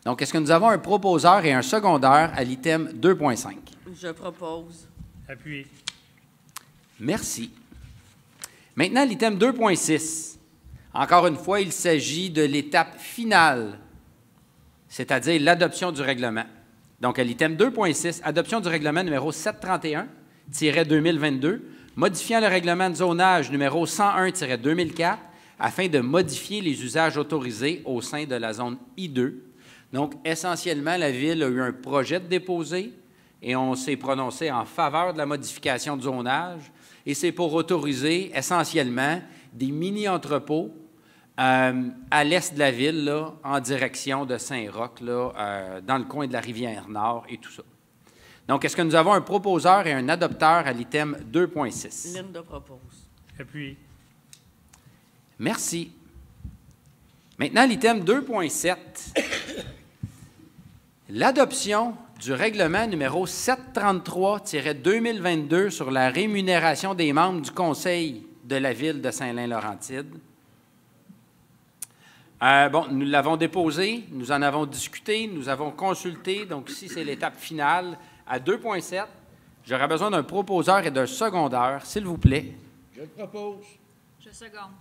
Donc, est-ce que nous avons un proposeur et un secondaire à l'item 2.5? Je propose. Appuyé. Merci. Maintenant, l'item 2.6. Encore une fois, il s'agit de l'étape finale, c'est-à-dire l'adoption du règlement. Donc, à l'item 2.6, adoption du règlement numéro 731-2022, modifiant le règlement de zonage numéro 101-2004 afin de modifier les usages autorisés au sein de la zone I2. Donc, essentiellement, la Ville a eu un projet de déposer et on s'est prononcé en faveur de la modification de zonage. Et c'est pour autoriser essentiellement des mini-entrepôts à l'est de la ville, là, en direction de Saint-Roch, là, dans le coin de la Rivière-Nord et tout ça. Donc, est-ce que nous avons un proposeur et un adopteur à l'item 2.6? Linda propose. Appuyé. Merci. Maintenant, l'item 2.7. L'adoption du règlement numéro 733-2022 sur la rémunération des membres du Conseil de la Ville de Saint-Lin-Laurentide. Bon, nous l'avons déposé, nous en avons discuté, nous avons consulté, donc ici, c'est l'étape finale. À 2.7, j'aurais besoin d'un proposeur et d'un secondaire, s'il vous plaît. Je le propose. Je seconde.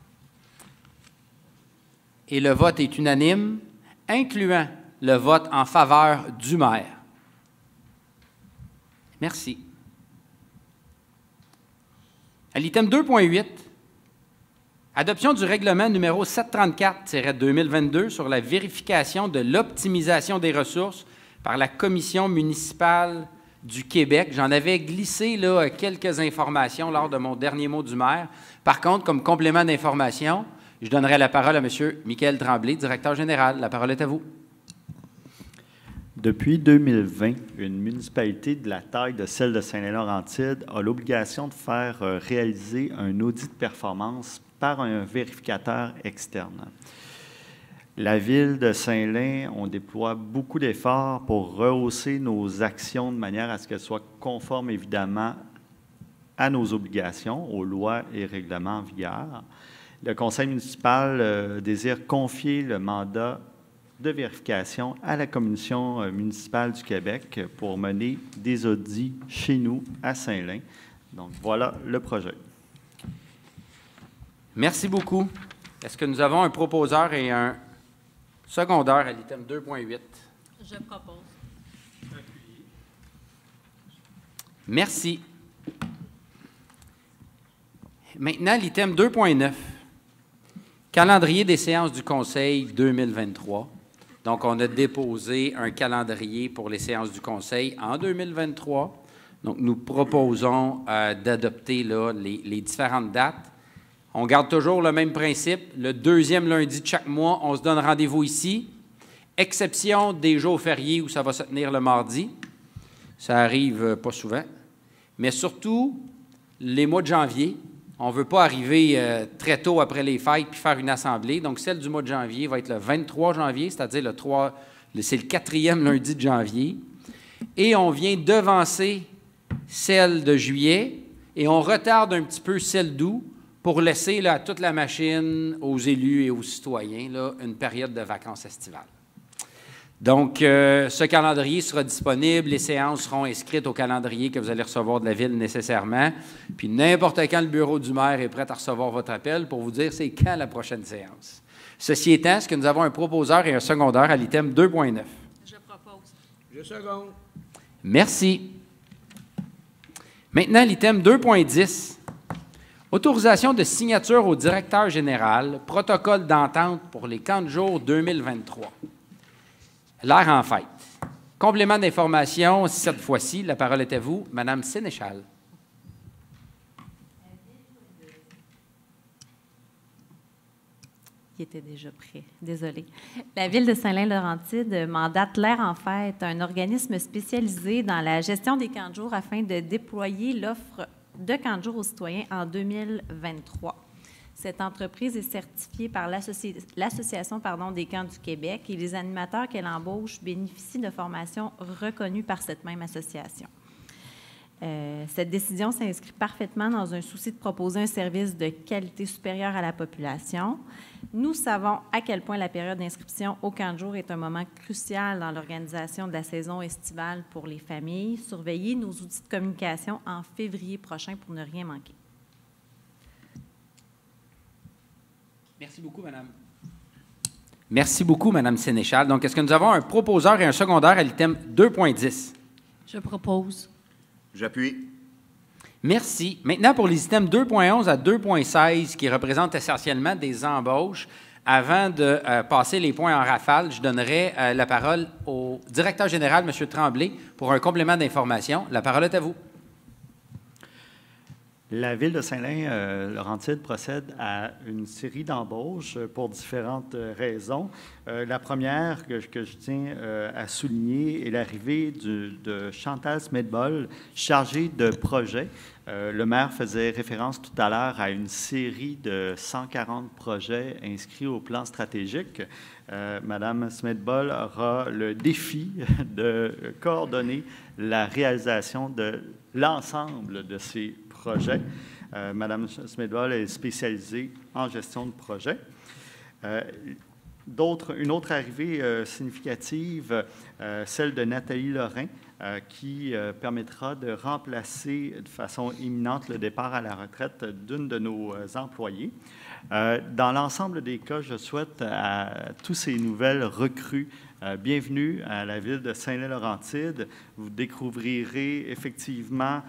Et le vote est unanime, incluant le vote en faveur du maire. Merci. À l'item 2.8, adoption du règlement numéro 734-2022 sur la vérification de l'optimisation des ressources par la Commission municipale du Québec. J'en avais glissé là, quelques informations lors de mon dernier mot du maire. Par contre, comme complément d'information, je donnerai la parole à M. Michael Tremblay, directeur général. La parole est à vous. Depuis 2020, une municipalité de la taille de celle de Saint-Lin-Laurentide a l'obligation de faire réaliser un audit de performance par un vérificateur externe. La Ville de Saint-Lin, on déploie beaucoup d'efforts pour rehausser nos actions de manière à ce qu'elles soient conformes, évidemment, à nos obligations, aux lois et règlements en vigueur. Le Conseil municipal désire confier le mandat de vérification à la Commission municipale du Québec pour mener des audits chez nous à Saint-Lin. Donc, voilà le projet. Merci beaucoup. Est-ce que nous avons un proposeur et un secondaire à l'item 2.8? Je propose. Merci. Maintenant, l'item 2.9. Calendrier des séances du Conseil 2023. Donc, on a déposé un calendrier pour les séances du Conseil en 2023. Donc, nous proposons d'adopter là, les différentes dates. On garde toujours le même principe. Le deuxième lundi de chaque mois, on se donne rendez-vous ici, exception des jours fériés où ça va se tenir le mardi. Ça arrive pas souvent. Mais surtout, les mois de janvier, on ne veut pas arriver très tôt après les fêtes puis faire une assemblée. Donc, celle du mois de janvier va être le 23 janvier, c'est-à-dire c'est le 4e lundi de janvier. Et on vient devancer celle de juillet et on retarde un petit peu celle d'août pour laisser là, à toute la machine, aux élus et aux citoyens, là, une période de vacances estivales. Donc, ce calendrier sera disponible, les séances seront inscrites au calendrier que vous allez recevoir de la Ville nécessairement, puis n'importe quand le bureau du maire est prêt à recevoir votre appel pour vous dire c'est quand la prochaine séance. Ceci étant, est-ce que nous avons un proposeur et un secondaire à l'item 2.9? Je propose. Je seconde. Merci. Maintenant, l'item 2.10. Autorisation de signature au directeur général, protocole d'entente pour les camps de jour 2023. L'air en fête. Complément d'information, cette fois-ci, la parole est à vous, Madame Sénéchal. Il était déjà prêt. Désolée. La Ville de Saint-Lin-Laurentide mandate l'Air en Fête, un organisme spécialisé dans la gestion des camps de jour afin de déployer l'offre de camps de jour aux citoyens en 2023. Cette entreprise est certifiée par l'Association des camps du Québec et les animateurs qu'elle embauche bénéficient de formations reconnues par cette même association. Cette décision s'inscrit parfaitement dans un souci de proposer un service de qualité supérieure à la population. Nous savons à quel point la période d'inscription au camp de jour est un moment crucial dans l'organisation de la saison estivale pour les familles. Surveillez nos outils de communication en février prochain pour ne rien manquer. Merci beaucoup, Madame. Merci beaucoup, Madame Sénéchal. Donc, est-ce que nous avons un proposeur et un secondaire à l'item 2.10? Je propose. J'appuie. Merci. Maintenant, pour les items 2.11 à 2.16, qui représentent essentiellement des embauches, avant de passer les points en rafale, je donnerai la parole au directeur général, M. Tremblay, pour un complément d'information. La parole est à vous. La Ville de Saint-Lin-Laurentide procède à une série d'embauches pour différentes raisons. La première que je tiens à souligner est l'arrivée de Chantal Smedbol, chargée de projet. Le maire faisait référence tout à l'heure à une série de 140 projets inscrits au plan stratégique. Madame Smedbol aura le défi de coordonner la réalisation de l'ensemble de ces projets. Madame Smedbol est spécialisée en gestion de projet. Une autre arrivée significative, celle de Nathalie Lorrain, qui permettra de remplacer de façon imminente le départ à la retraite d'une de nos employés. Dans l'ensemble des cas, je souhaite à tous ces nouvelles recrues bienvenue à la Ville de Saint-Lin-Laurentide. Vous découvrirez effectivement,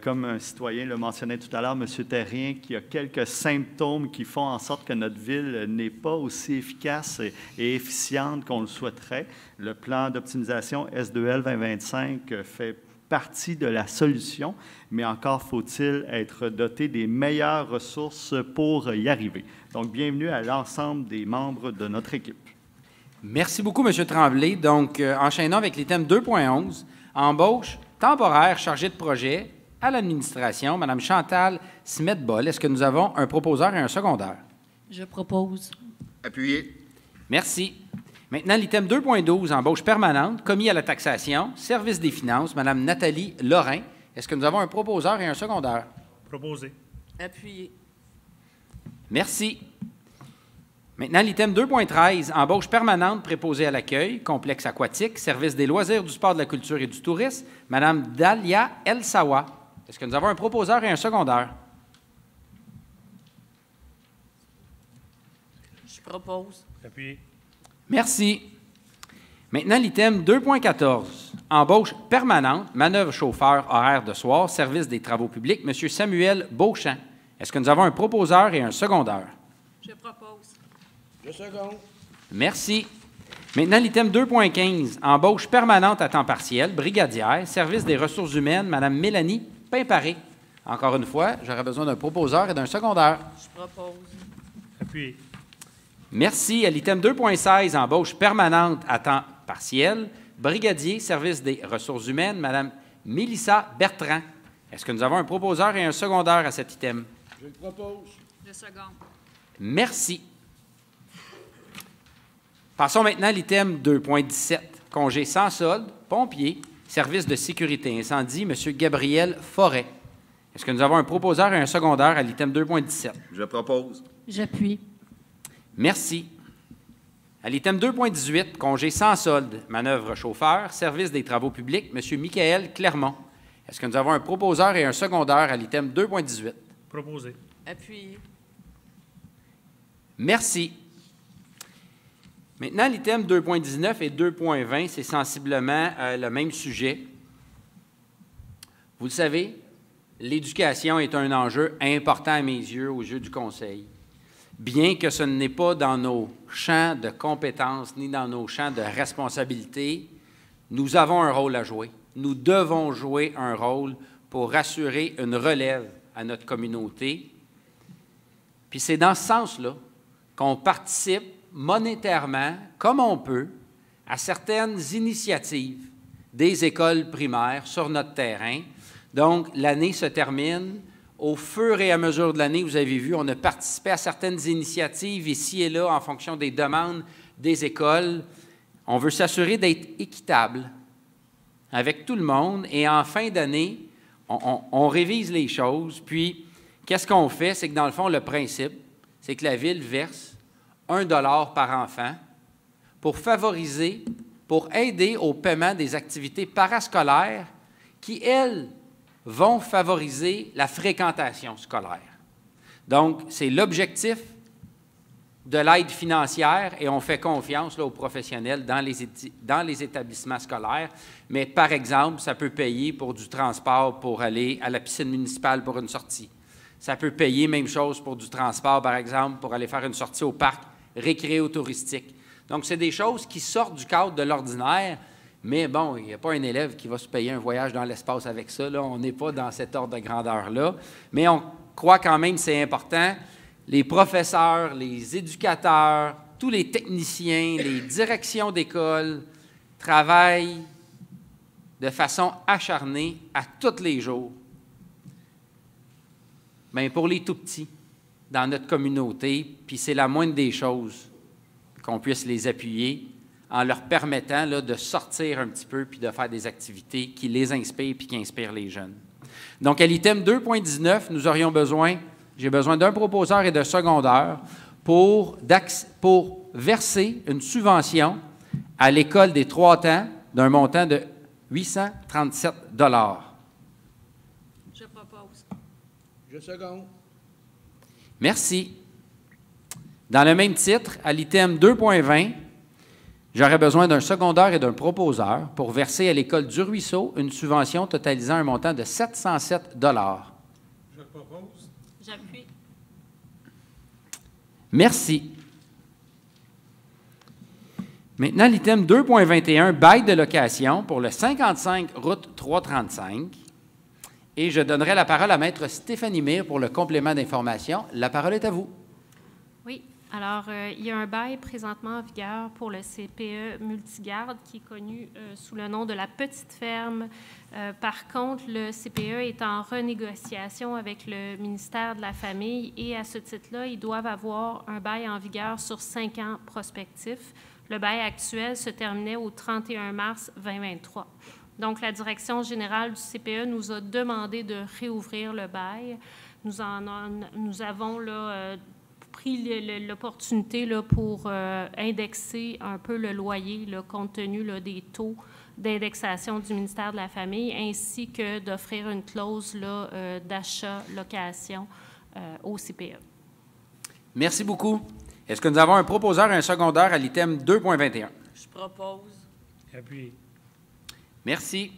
comme un citoyen le mentionnait tout à l'heure, M. Terrien, qu'il y a quelques symptômes qui font en sorte que notre ville n'est pas aussi efficace et efficiente qu'on le souhaiterait. Le plan d'optimisation S2L 2025 fait partie de la solution, mais encore faut-il être doté des meilleures ressources pour y arriver. Donc, bienvenue à l'ensemble des membres de notre équipe. Merci beaucoup, M. Tremblay. Donc, enchaînons avec l'item 2.11, embauche temporaire chargée de projet à l'administration, Mme Chantal Smedbol. Est-ce que nous avons un proposeur et un secondaire? Je propose. Appuyé. Merci. Maintenant, l'item 2.12, embauche permanente, commis à la taxation, service des finances, Mme Nathalie Lorrain. Est-ce que nous avons un proposeur et un secondaire? Proposé. Appuyé. Merci. Maintenant, l'item 2.13, embauche permanente préposée à l'accueil, complexe aquatique, service des loisirs, du sport, de la culture et du tourisme, Mme Dalia El-Sawa. Est-ce que nous avons un proposeur et un secondaire? Je propose. Appuyé. Merci. Maintenant, l'item 2.14, embauche permanente, manœuvre chauffeur, horaire de soir, service des travaux publics, M. Samuel Beauchamp. Est-ce que nous avons un proposeur et un secondaire? Je propose. Je seconde. Merci. Maintenant, l'item 2.15, embauche permanente à temps partiel, brigadière, service des ressources humaines, Mme Mélanie Pimparé. Encore une fois, j'aurais besoin d'un proposeur et d'un secondaire. Je propose. Appuyé. Merci. À l'item 2.16, embauche permanente à temps partiel, brigadier, service des ressources humaines, Mme Mélissa Bertrand. Est-ce que nous avons un proposeur et un secondaire à cet item? Je le propose. Je seconde. Merci. Passons maintenant à l'item 2.17, congé sans solde, pompier, service de sécurité incendie, M. Gabriel Forêt. Est-ce que nous avons un proposeur et un secondaire à l'item 2.17? Je propose. J'appuie. Merci. À l'item 2.18, congé sans solde, manœuvre chauffeur, service des travaux publics, M. Michael Clermont. Est-ce que nous avons un proposeur et un secondaire à l'item 2.18? Proposé. Appuyé. Merci. Maintenant, l'item 2.19 et 2.20, c'est sensiblement le même sujet. Vous le savez, l'éducation est un enjeu important à mes yeux, aux yeux du Conseil. Bien que ce n'est pas dans nos champs de compétences ni dans nos champs de responsabilité, nous avons un rôle à jouer. Nous devons jouer un rôle pour assurer une relève à notre communauté. Puis c'est dans ce sens-là qu'on participe monétairement, comme on peut, à certaines initiatives des écoles primaires sur notre terrain. Donc, l'année se termine. Au fur et à mesure de l'année, vous avez vu, on a participé à certaines initiatives ici et là en fonction des demandes des écoles. On veut s'assurer d'être équitable avec tout le monde. Et en fin d'année, on révise les choses. Puis, qu'est-ce qu'on fait? C'est que dans le fond, le principe, c'est que la Ville verse 1 $ par enfant pour favoriser, pour aider au paiement des activités parascolaires qui, elles, vont favoriser la fréquentation scolaire. Donc, c'est l'objectif de l'aide financière et on fait confiance là, aux professionnels dans les établissements scolaires. Mais par exemple, ça peut payer pour du transport pour aller à la piscine municipale pour une sortie. Ça peut payer, même chose, pour du transport, par exemple, pour aller faire une sortie au parc récréo-touristique. Donc, c'est des choses qui sortent du cadre de l'ordinaire, mais bon, il n'y a pas un élève qui va se payer un voyage dans l'espace avec ça. Là. On n'est pas dans cet ordre de grandeur-là. Mais on croit quand même que c'est important. Les professeurs, les éducateurs, tous les techniciens, les directions d'école travaillent de façon acharnée à tous les jours. Bien, pour les tout-petits dans notre communauté, puis c'est la moindre des choses qu'on puisse les appuyer en leur permettant là, de sortir un petit peu puis de faire des activités qui les inspirent puis qui inspirent les jeunes. Donc, à l'item 2.19, j'ai besoin d'un proposeur et d'un secondeur pour verser une subvention à l'École des 3 temps d'un montant de 837 $. Je propose. Je seconde. Merci. Dans le même titre, à l'item 2.20, j'aurais besoin d'un secondeur et d'un proposeur pour verser à l'École du Ruisseau une subvention totalisant un montant de 707 $. Je propose. J'appuie. Merci. Maintenant, l'item 2.21, bail de location pour le 55 route 335. Et je donnerai la parole à Maître Stéphanie Mire pour le complément d'information. La parole est à vous. Oui. Alors, il y a un bail présentement en vigueur pour le CPE Multigarde qui est connu sous le nom de la Petite Ferme. Par contre, le CPE est en renégociation avec le ministère de la Famille et à ce titre-là, ils doivent avoir un bail en vigueur sur 5 ans prospectifs. Le bail actuel se terminait au 31 mars 2023. Donc, la direction générale du CPE nous a demandé de réouvrir le bail. Nous avons là, pris l'opportunité là, pour indexer un peu le loyer là, compte tenu là, des taux d'indexation du ministère de la Famille, ainsi que d'offrir une clause d'achat-location au CPE. Merci beaucoup. Est-ce que nous avons un proposeur et un secondeur à l'item 2.21? Je propose. Appuyez. Merci.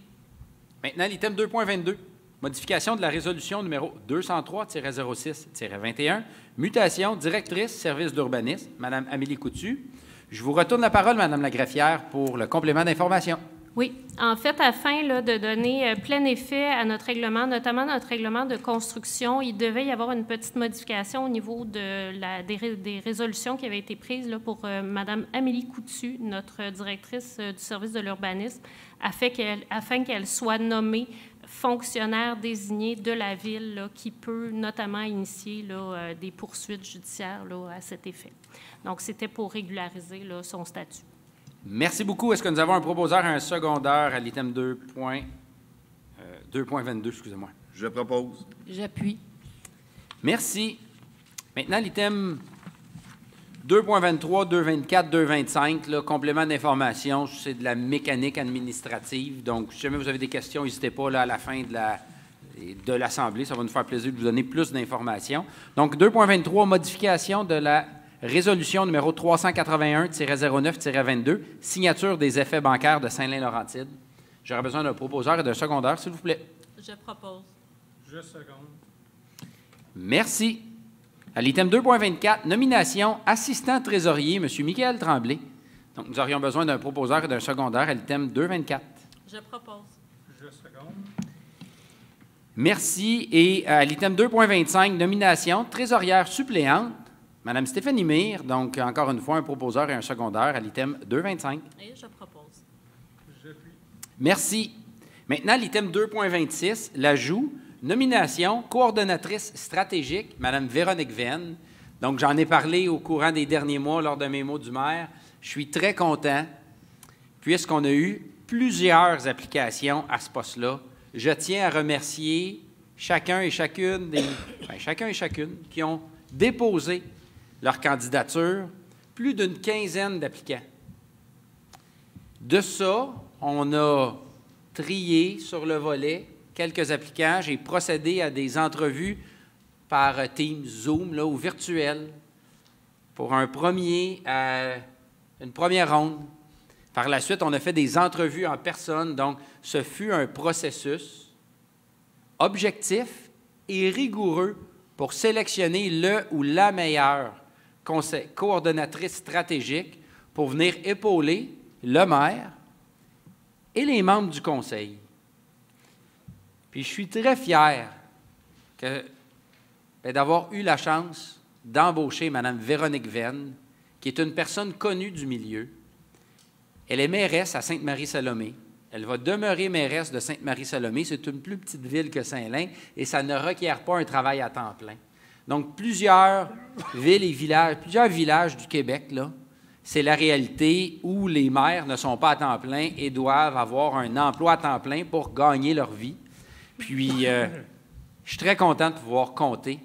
Maintenant, l'item 2.22, modification de la résolution numéro 203-06-21, mutation directrice service d'urbanisme, Mme Amélie Coutu. Je vous retourne la parole, Mme la greffière, pour le complément d'information. Oui. En fait, afin là, de donner plein effet à notre règlement, notamment notre règlement de construction, il devait y avoir une petite modification au niveau des résolutions qui avaient été prises là, pour Mme Amélie Coutu, notre directrice du service de l'urbanisme, afin qu'elle soit nommée fonctionnaire désigné de la Ville là, qui peut notamment initier là, des poursuites judiciaires là, à cet effet. Donc, c'était pour régulariser là, son statut. Merci beaucoup. Est-ce que nous avons un proposeur et un secondeur à l'item 2.22, excusez-moi? Je propose. J'appuie. Merci. Maintenant, l'item 2.23, 2.24, 2.25, là, complément d'information, c'est de la mécanique administrative. Donc, si jamais vous avez des questions, n'hésitez pas là, à la fin de l'Assemblée. Ça va nous faire plaisir de vous donner plus d'informations. Donc, 2.23, modification de la résolution numéro 381-09-22, signature des effets bancaires de Saint-Lin-Laurentide. J'aurais besoin d'un proposeur et d'un secondeur, s'il vous plaît. Je propose. Je seconde. Merci. À l'item 2.24, nomination assistant trésorier, M. Michael Tremblay. Donc, nous aurions besoin d'un proposeur et d'un secondeur à l'item 2.24. Je propose. Je seconde. Merci. Et à l'item 2.25, nomination trésorière suppléante, Madame Stéphanie Mire, donc encore une fois un proposeur et un secondaire à l'item 2.25. Et je propose. J'appuie. Merci. Maintenant, l'item 2.26, l'ajout, nomination, coordonnatrice stratégique, Madame Véronique Venn. Donc, j'en ai parlé au courant des derniers mois lors de mes mots du maire. Je suis très content, puisqu'on a eu plusieurs applications à ce poste-là. Je tiens à remercier chacun et chacune qui ont déposé leur candidature, plus d'une quinzaine d'applicants. De ça, on a trié sur le volet quelques applicants. J'ai procédé à des entrevues par Teams, Zoom là, ou virtuel pour une première ronde. Par la suite, on a fait des entrevues en personne. Donc, ce fut un processus objectif et rigoureux pour sélectionner le ou la meilleure coordonnatrice stratégique pour venir épauler le maire et les membres du conseil. Puis je suis très fier d'avoir eu la chance d'embaucher Mme Véronique Venn, qui est une personne connue du milieu. Elle est mairesse à Sainte-Marie-Salomé. Elle va demeurer mairesse de Sainte-Marie-Salomé. C'est une plus petite ville que Saint-Lin et ça ne requiert pas un travail à temps plein. Donc, plusieurs villes et villages, plusieurs villages du Québec, là, c'est la réalité où les maires ne sont pas à temps plein et doivent avoir un emploi à temps plein pour gagner leur vie. Puis, je suis très content de pouvoir compter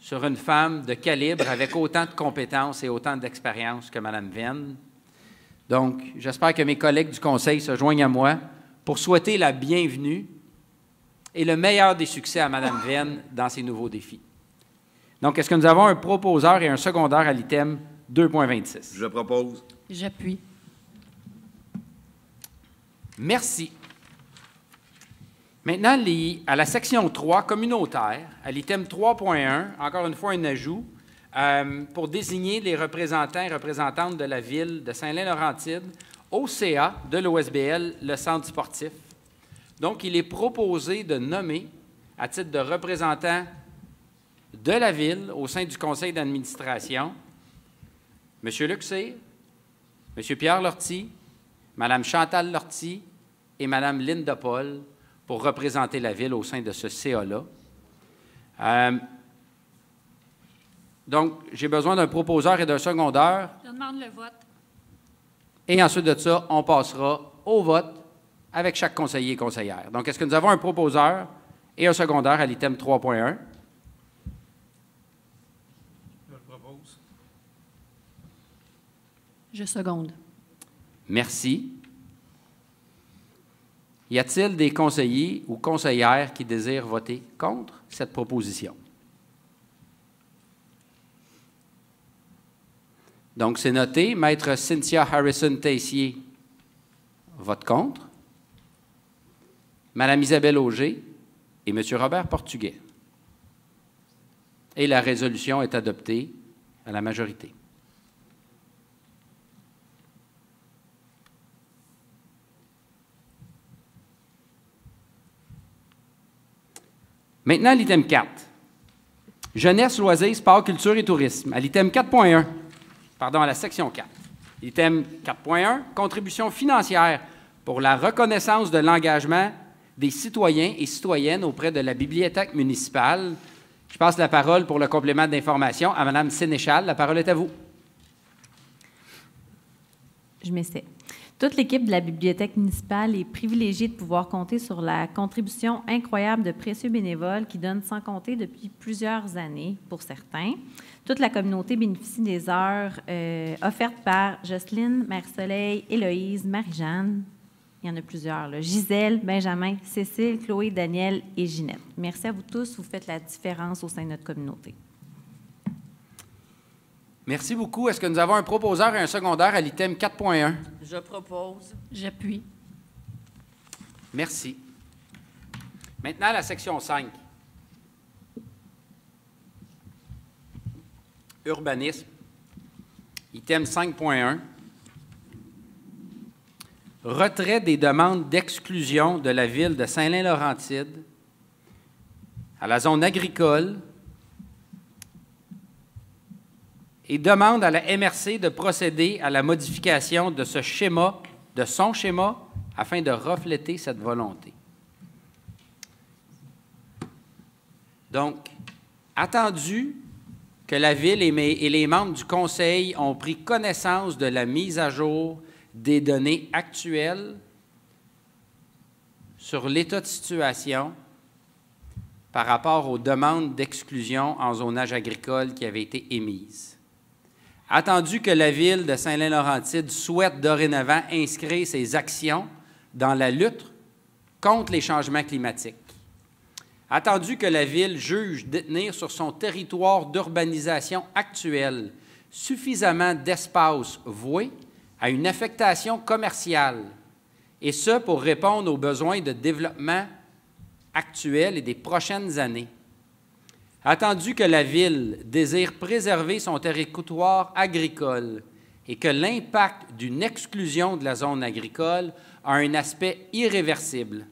sur une femme de calibre avec autant de compétences et autant d'expérience que Mme Venn. Donc, j'espère que mes collègues du Conseil se joignent à moi pour souhaiter la bienvenue et le meilleur des succès à Mme Venn dans ses nouveaux défis. Donc, est-ce que nous avons un proposeur et un secondaire à l'item 2.26? Je propose. J'appuie. Merci. Maintenant, à la section 3, communautaire, à l'item 3.1, encore une fois un ajout, pour désigner les représentants et représentantes de la ville de Saint-Lin-Laurentide au CA de l'OSBL, le centre sportif. Donc, il est proposé de nommer, à titre de représentant de la ville au sein du conseil d'administration, M. Luc Cyr, M. Pierre Lortie, Mme Chantal Lortie et Mme Linda Paul pour représenter la ville au sein de ce CA-là. Donc, j'ai besoin d'un proposeur et d'un secondaire. Je demande le vote. Et ensuite de ça, on passera au vote avec chaque conseiller et conseillère. Donc, est-ce que nous avons un proposeur et un secondaire à l'item 3.1? Je le propose. Je seconde. Merci. Y a-t-il des conseillers ou conseillères qui désirent voter contre cette proposition? Donc, c'est noté. Maître Cynthia Harrison-Tessier vote contre. Madame Isabelle Auger et M. Robert Portugais. Et la résolution est adoptée à la majorité. Maintenant, l'item 4. Jeunesse, loisirs, sport, culture et tourisme. À l'item 4.1. Pardon, à la section 4. Item 4.1, contribution financière pour la reconnaissance de l'engagement des citoyens et citoyennes auprès de la bibliothèque municipale. Je passe la parole pour le complément d'information à Mme Sénéchal. La parole est à vous. Je m'essaie. Toute l'équipe de la bibliothèque municipale est privilégiée de pouvoir compter sur la contribution incroyable de précieux bénévoles qui donnent sans compter depuis plusieurs années pour certains. Toute la communauté bénéficie des heures offertes par Jocelyne, Marie-Soleil, Héloïse, Marie-Jeanne. Il y en a plusieurs, là. Gisèle, Benjamin, Cécile, Chloé, Daniel et Ginette. Merci à vous tous. Vous faites la différence au sein de notre communauté. Merci beaucoup. Est-ce que nous avons un proposeur et un secondaire à l'item 4.1? Je propose. J'appuie. Merci. Maintenant, la section 5. Urbanisme. Item 5.1. Retrait des demandes d'exclusion de la ville de Saint-Lin-Laurentide à la zone agricole et demande à la MRC de procéder à la modification de ce schéma, de son schéma, afin de refléter cette volonté. Donc, attendu que la Ville et les membres du Conseil ont pris connaissance de la mise à jour des données actuelles sur l'état de situation par rapport aux demandes d'exclusion en zonage agricole qui avaient été émises. Attendu que la Ville de Saint-Lin-Laurentide souhaite dorénavant inscrire ses actions dans la lutte contre les changements climatiques. Attendu que la Ville juge détenir sur son territoire d'urbanisation actuel suffisamment d'espace voué à une affectation commerciale, et ce pour répondre aux besoins de développement actuels et des prochaines années. Attendu que la Ville désire préserver son territoire agricole et que l'impact d'une exclusion de la zone agricole a un aspect irréversible.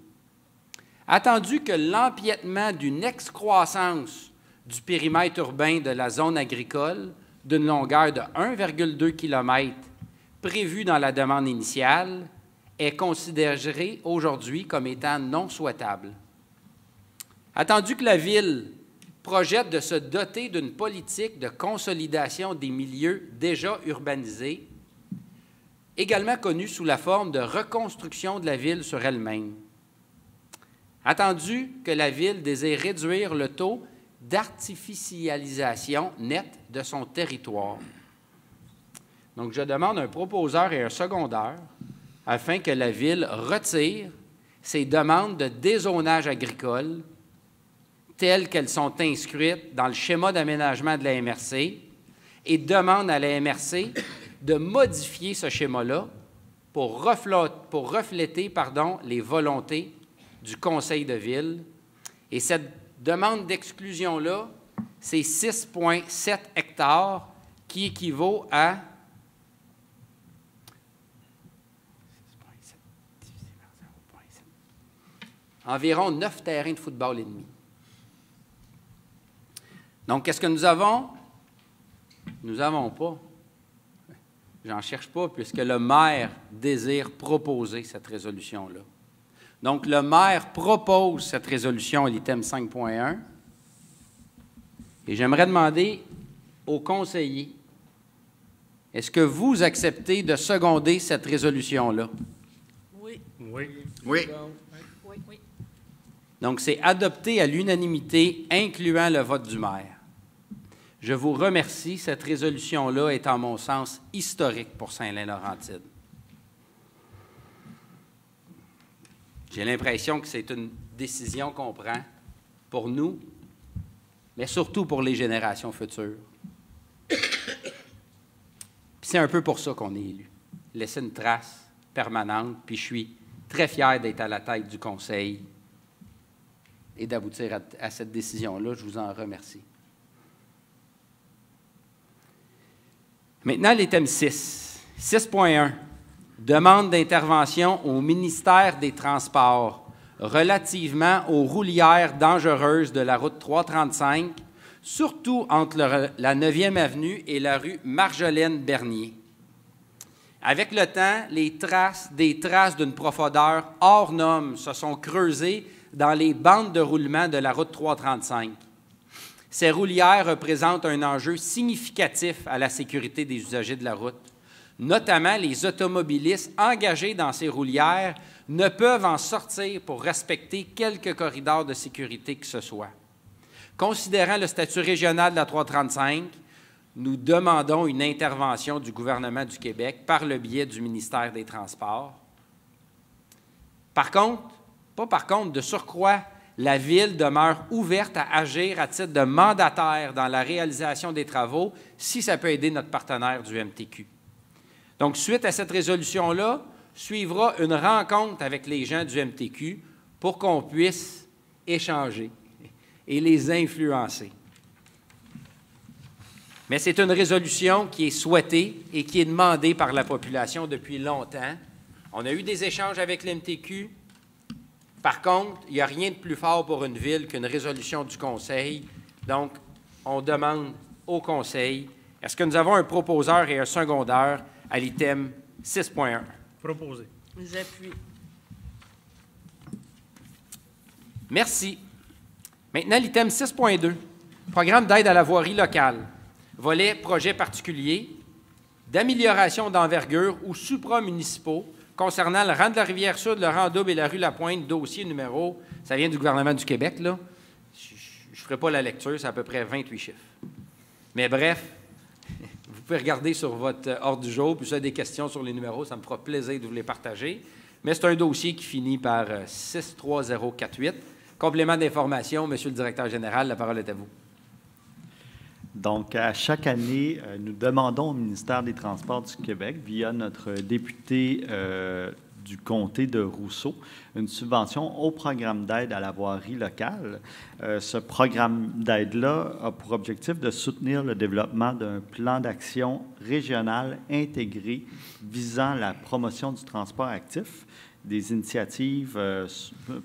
Attendu que l'empiètement d'une excroissance du périmètre urbain de la zone agricole d'une longueur de 1,2 km prévu dans la demande initiale est considéré aujourd'hui comme étant non souhaitable. Attendu que la Ville projette de se doter d'une politique de consolidation des milieux déjà urbanisés, également connue sous la forme de reconstruction de la Ville sur elle-même. Attendu que la Ville désire réduire le taux d'artificialisation nette de son territoire. Donc, je demande un proposeur et un secondeur afin que la Ville retire ses demandes de dézonage agricole telles qu'elles sont inscrites dans le schéma d'aménagement de la MRC et demande à la MRC de modifier ce schéma-là pour refléter les volontés du Conseil de Ville. Et cette demande d'exclusion-là, c'est 6,7 hectares qui équivaut à environ 9 terrains de football et demi. Donc, qu'est-ce que nous avons? Nous n'avons pas. J'en cherche pas, puisque le maire désire proposer cette résolution-là. Donc, le maire propose cette résolution à l'item 5.1. Et j'aimerais demander aux conseillers, est-ce que vous acceptez de seconder cette résolution-là? Oui. Oui. Oui. Oui, oui. Donc, c'est adopté à l'unanimité, incluant le vote du maire. Je vous remercie. Cette résolution-là est, en mon sens, historique pour Saint-Lin-Laurentide. J'ai l'impression que c'est une décision qu'on prend pour nous, mais surtout pour les générations futures. Puis c'est un peu pour ça qu'on est élu. Laisser une trace permanente, puis je suis très fier d'être à la tête du Conseil et d'aboutir à cette décision-là. Je vous en remercie. Maintenant, l'item 6. 6.1. Demande d'intervention au ministère des Transports relativement aux roulières dangereuses de la route 335, surtout entre la 9e avenue et la rue Marjolaine-Bernier. Avec le temps, des traces d'une profondeur hors norme se sont creusées dans les bandes de roulement de la route 335. Ces roulières représentent un enjeu significatif à la sécurité des usagers de la route. Notamment, les automobilistes engagés dans ces roulières ne peuvent en sortir pour respecter quelque corridor de sécurité que ce soit. Considérant le statut régional de la 335, nous demandons une intervention du gouvernement du Québec par le biais du ministère des Transports. De surcroît, la Ville demeure ouverte à agir à titre de mandataire dans la réalisation des travaux si ça peut aider notre partenaire du MTQ. Donc, suite à cette résolution-là, suivra une rencontre avec les gens du MTQ pour qu'on puisse échanger et les influencer. Mais c'est une résolution qui est souhaitée et qui est demandée par la population depuis longtemps. On a eu des échanges avec l'MTQ. Par contre, il n'y a rien de plus fort pour une ville qu'une résolution du Conseil. Donc, on demande au Conseil Est-ce que nous avons un proposeur et un secondeur à l'item 6.1? Proposé. J'appuie. Merci. Maintenant, l'item 6.2, programme d'aide à la voirie locale, volet projet particulier d'amélioration d'envergure ou supramunicipaux concernant le rang de la Rivière-Sud, le rang double et la rue Lapointe, dossier numéro, ça vient du gouvernement du Québec, là. Je ne ferai pas la lecture, c'est à peu près 28 chiffres. Mais bref, vous pouvez regarder sur votre ordre du jour, puis si vous avez des questions sur les numéros, ça me fera plaisir de vous les partager. Mais c'est un dossier qui finit par 63048. Complément d'information, Monsieur le directeur général, la parole est à vous. Donc, à chaque année, nous demandons au ministère des Transports du Québec, via notre député du comté de Rousseau, une subvention au programme d'aide à la voirie locale. Ce programme d'aide-là a pour objectif de soutenir le développement d'un plan d'action régional intégré visant la promotion du transport actif. Des initiatives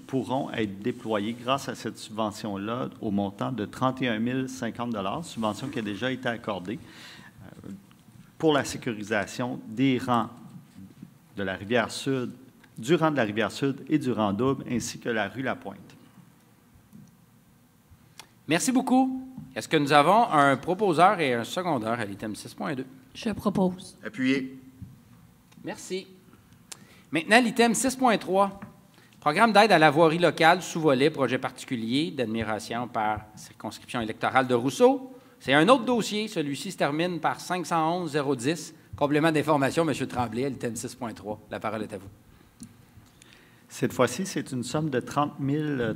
pourront être déployées grâce à cette subvention-là au montant de 31 050 $, subvention qui a déjà été accordée pour la sécurisation des rangs de la Rivière-Sud, du rang de la Rivière-Sud et du rang double, ainsi que la rue Lapointe. Merci beaucoup. Est-ce que nous avons un proposeur et un secondeur à l'item 6.2? Je propose. Appuyé. Merci. Maintenant, l'item 6.3, programme d'aide à la voirie locale, sous-volet, projet particulier d'admiration par circonscription électorale de Rousseau. C'est un autre dossier. Celui-ci se termine par 511-010. Complément d'information, M. Tremblay, à l'item 6.3. La parole est à vous. Cette fois-ci, c'est une somme de 30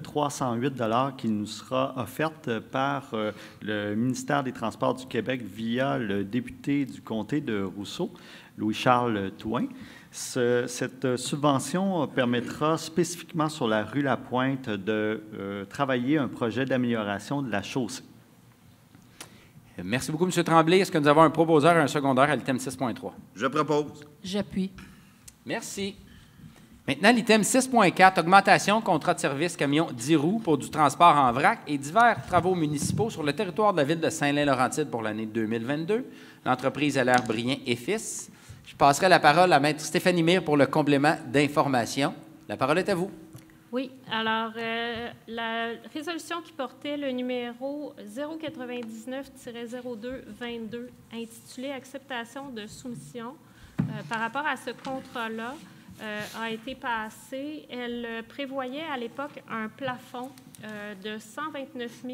308 $ qui nous sera offerte par le ministère des Transports du Québec via le député du comté de Rousseau, Louis-Charles Touin. Cette subvention permettra spécifiquement sur la rue Lapointe de travailler un projet d'amélioration de la chaussée. Merci beaucoup, M. Tremblay. Est-ce que nous avons un proposeur et un secondeur à l'item 6.3? Je propose. J'appuie. Merci. Maintenant, l'item 6.4, augmentation contrat de service camion 10 roues pour du transport en vrac et divers travaux municipaux sur le territoire de la ville de Saint-Lin-Laurentide pour l'année 2022. L'entreprise Allaire Brien et Fils. Je passerai la parole à Maître Stéphanie Mire pour le complément d'information. La parole est à vous. Oui, alors la résolution qui portait le numéro 099-02-22 intitulée « Acceptation de soumission » par rapport à ce contrat-là a été passée. Elle prévoyait à l'époque un plafond de 129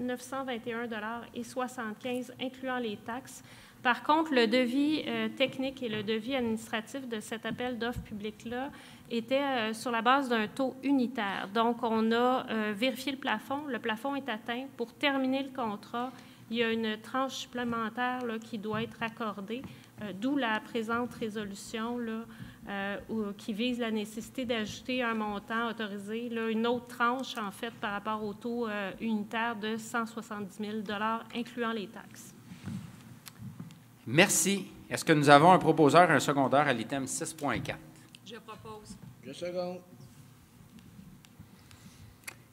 921,75 $ incluant les taxes. Par contre, le devis technique et le devis administratif de cet appel d'offres public-là était sur la base d'un taux unitaire. Donc, on a vérifié le plafond. Le plafond est atteint. Pour terminer le contrat, il y a une tranche supplémentaire là, qui doit être accordée, d'où la présente résolution là, qui vise la nécessité d'ajouter un montant autorisé, là, une autre tranche, en fait, par rapport au taux unitaire de 170 000 $ incluant les taxes. Merci. Est-ce que nous avons un proposeur et un secondeur à l'item 6.4? Je propose. Je seconde.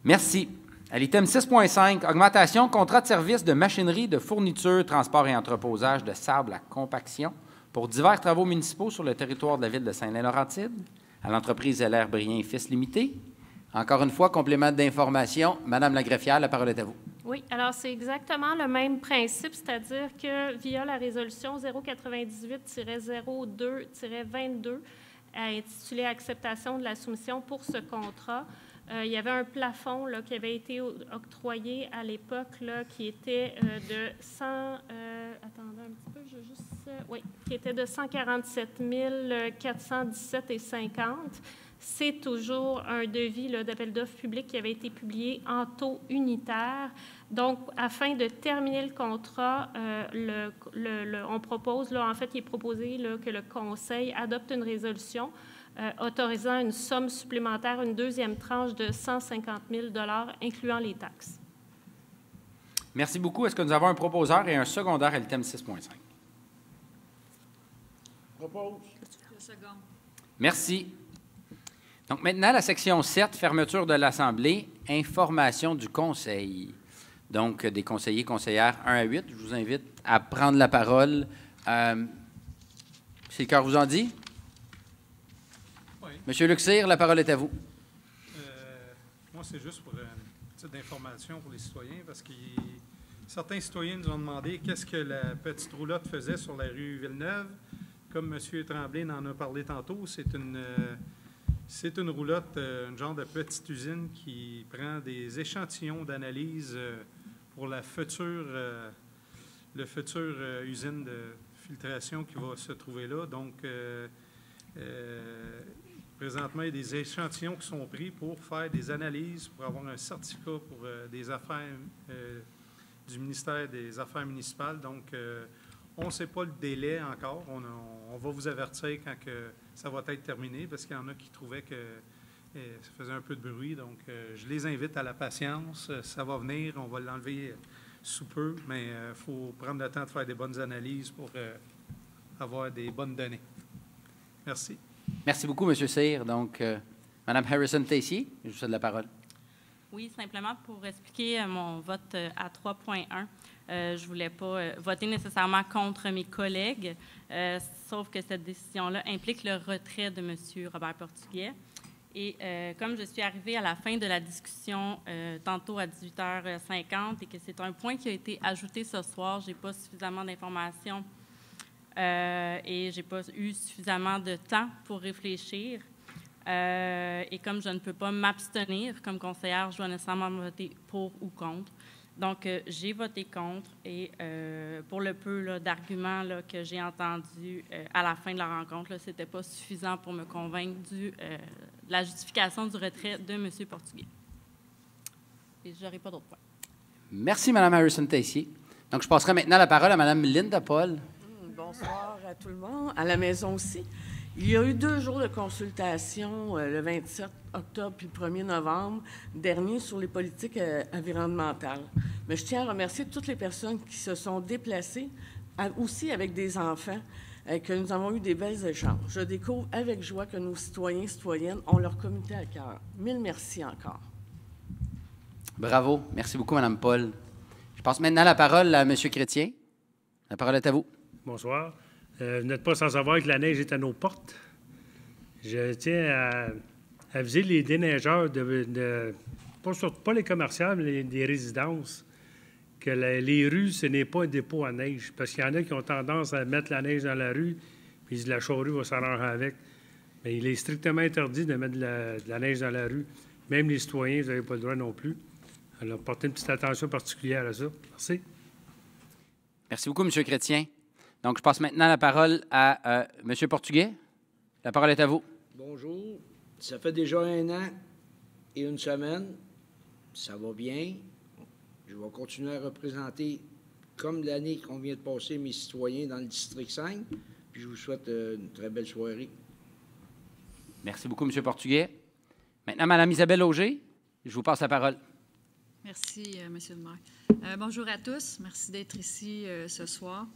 Merci. À l'item 6.5, augmentation contrat de service de machinerie de fourniture, transport et entreposage de sable à compaction pour divers travaux municipaux sur le territoire de la ville de Saint-Lin-Laurentide à l'entreprise Allaire Brien et Fils Limité. Encore une fois, complément d'information. Madame la greffière, la parole est à vous. Oui, alors c'est exactement le même principe, c'est-à-dire que via la résolution 098-02-22 intitulée « Acceptation de la soumission pour ce contrat », il y avait un plafond là, qui avait été octroyé à l'époque là, qui était de 100... attendez un petit peu, je juste... oui, qui était de 147 417,50 $. C'est toujours un devis d'appel d'offres public qui avait été publié en taux unitaire. Donc, afin de terminer le contrat, on propose, là, en fait, il est proposé là, que le Conseil adopte une résolution autorisant une somme supplémentaire, une deuxième tranche de 150 000 $ incluant les taxes. Merci beaucoup. Est-ce que nous avons un proposeur et un secondeur à l'item 6.5? Propose. Je seconde. Merci. Donc maintenant, la section 7, fermeture de l'Assemblée, information du Conseil. donc des conseillers, conseillères 1 à 8. Je vous invite à prendre la parole. Si le cœur vous en dit? Oui. Monsieur Luxire, la parole est à vous. Moi, c'est juste pour une petite information pour les citoyens, parce que certains citoyens nous ont demandé qu'est-ce que la petite roulotte faisait sur la rue Villeneuve. Comme M. Tremblay en a parlé tantôt, c'est une roulotte, un genre de petite usine qui prend des échantillons d'analyse pour la future usine de filtration qui va se trouver là. Donc, présentement, il y a des échantillons qui sont pris pour faire des analyses, pour avoir un certificat pour des affaires du ministère des Affaires municipales. Donc, on ne sait pas le délai encore. On va vous avertir quand que ça va être terminé, parce qu'il y en a qui trouvaient que ça faisait un peu de bruit. Donc, je les invite à la patience. Ça va venir. On va l'enlever sous peu, mais il faut prendre le temps de faire des bonnes analyses pour avoir des bonnes données. Merci. Merci beaucoup, M. Cyr. Donc, Mme Harrison-Tessier, je vous cède la parole. Oui, simplement pour expliquer mon vote à 3.1. Je ne voulais pas voter nécessairement contre mes collègues, sauf que cette décision-là implique le retrait de M. Robert Portugais. Et comme je suis arrivée à la fin de la discussion tantôt à 18h50 et que c'est un point qui a été ajouté ce soir, je n'ai pas suffisamment d'informations et je n'ai pas eu suffisamment de temps pour réfléchir. Et comme je ne peux pas m'abstenir comme conseillère, je dois nécessairement voter pour ou contre. Donc, j'ai voté contre et pour le peu d'arguments que j'ai entendus à la fin de la rencontre, ce n'était pas suffisant pour me convaincre de la justification du retrait de M. Portugais. Et je n'aurai pas d'autres points. Merci, Mme Harrison-Tessier. Donc, je passerai maintenant la parole à Mme Linda Paul. Bonsoir à tout le monde, à la maison aussi. Il y a eu 2 jours de consultation, le 27 octobre puis le 1er novembre dernier, sur les politiques environnementales. Mais je tiens à remercier toutes les personnes qui se sont déplacées, aussi avec des enfants, que nous avons eu des belles échanges. Je découvre avec joie que nos citoyens et citoyennes ont leur comité à cœur. 1000 merci encore. Bravo. Merci beaucoup, Mme Paul. Je passe maintenant la parole à M. Chrétien. La parole est à vous. Bonsoir. Vous n'êtes pas sans savoir que la neige est à nos portes. Je tiens à aviser les déneigeurs, pas les commerciales, mais des résidences, que les rues, ce n'est pas un dépôt à neige. Parce qu'il y en a qui ont tendance à mettre la neige dans la rue, puis la charrue va s'arranger avec. Mais il est strictement interdit de mettre de la neige dans la rue. Même les citoyens, vous n'avez pas le droit non plus. Alors, portez une petite attention particulière à ça. Merci. Merci beaucoup, M. Chrétien. Donc, je passe maintenant la parole à M. Portugais. La parole est à vous. Bonjour. Ça fait déjà 1 an et 1 semaine. Ça va bien. Je vais continuer à représenter, comme l'année qu'on vient de passer, mes citoyens dans le district 5. Puis je vous souhaite une très belle soirée. Merci beaucoup, M. Portugais. Maintenant, Mme Isabelle Auger, je vous passe la parole. Merci, M. le maire. Bonjour à tous. Merci d'être ici ce soir.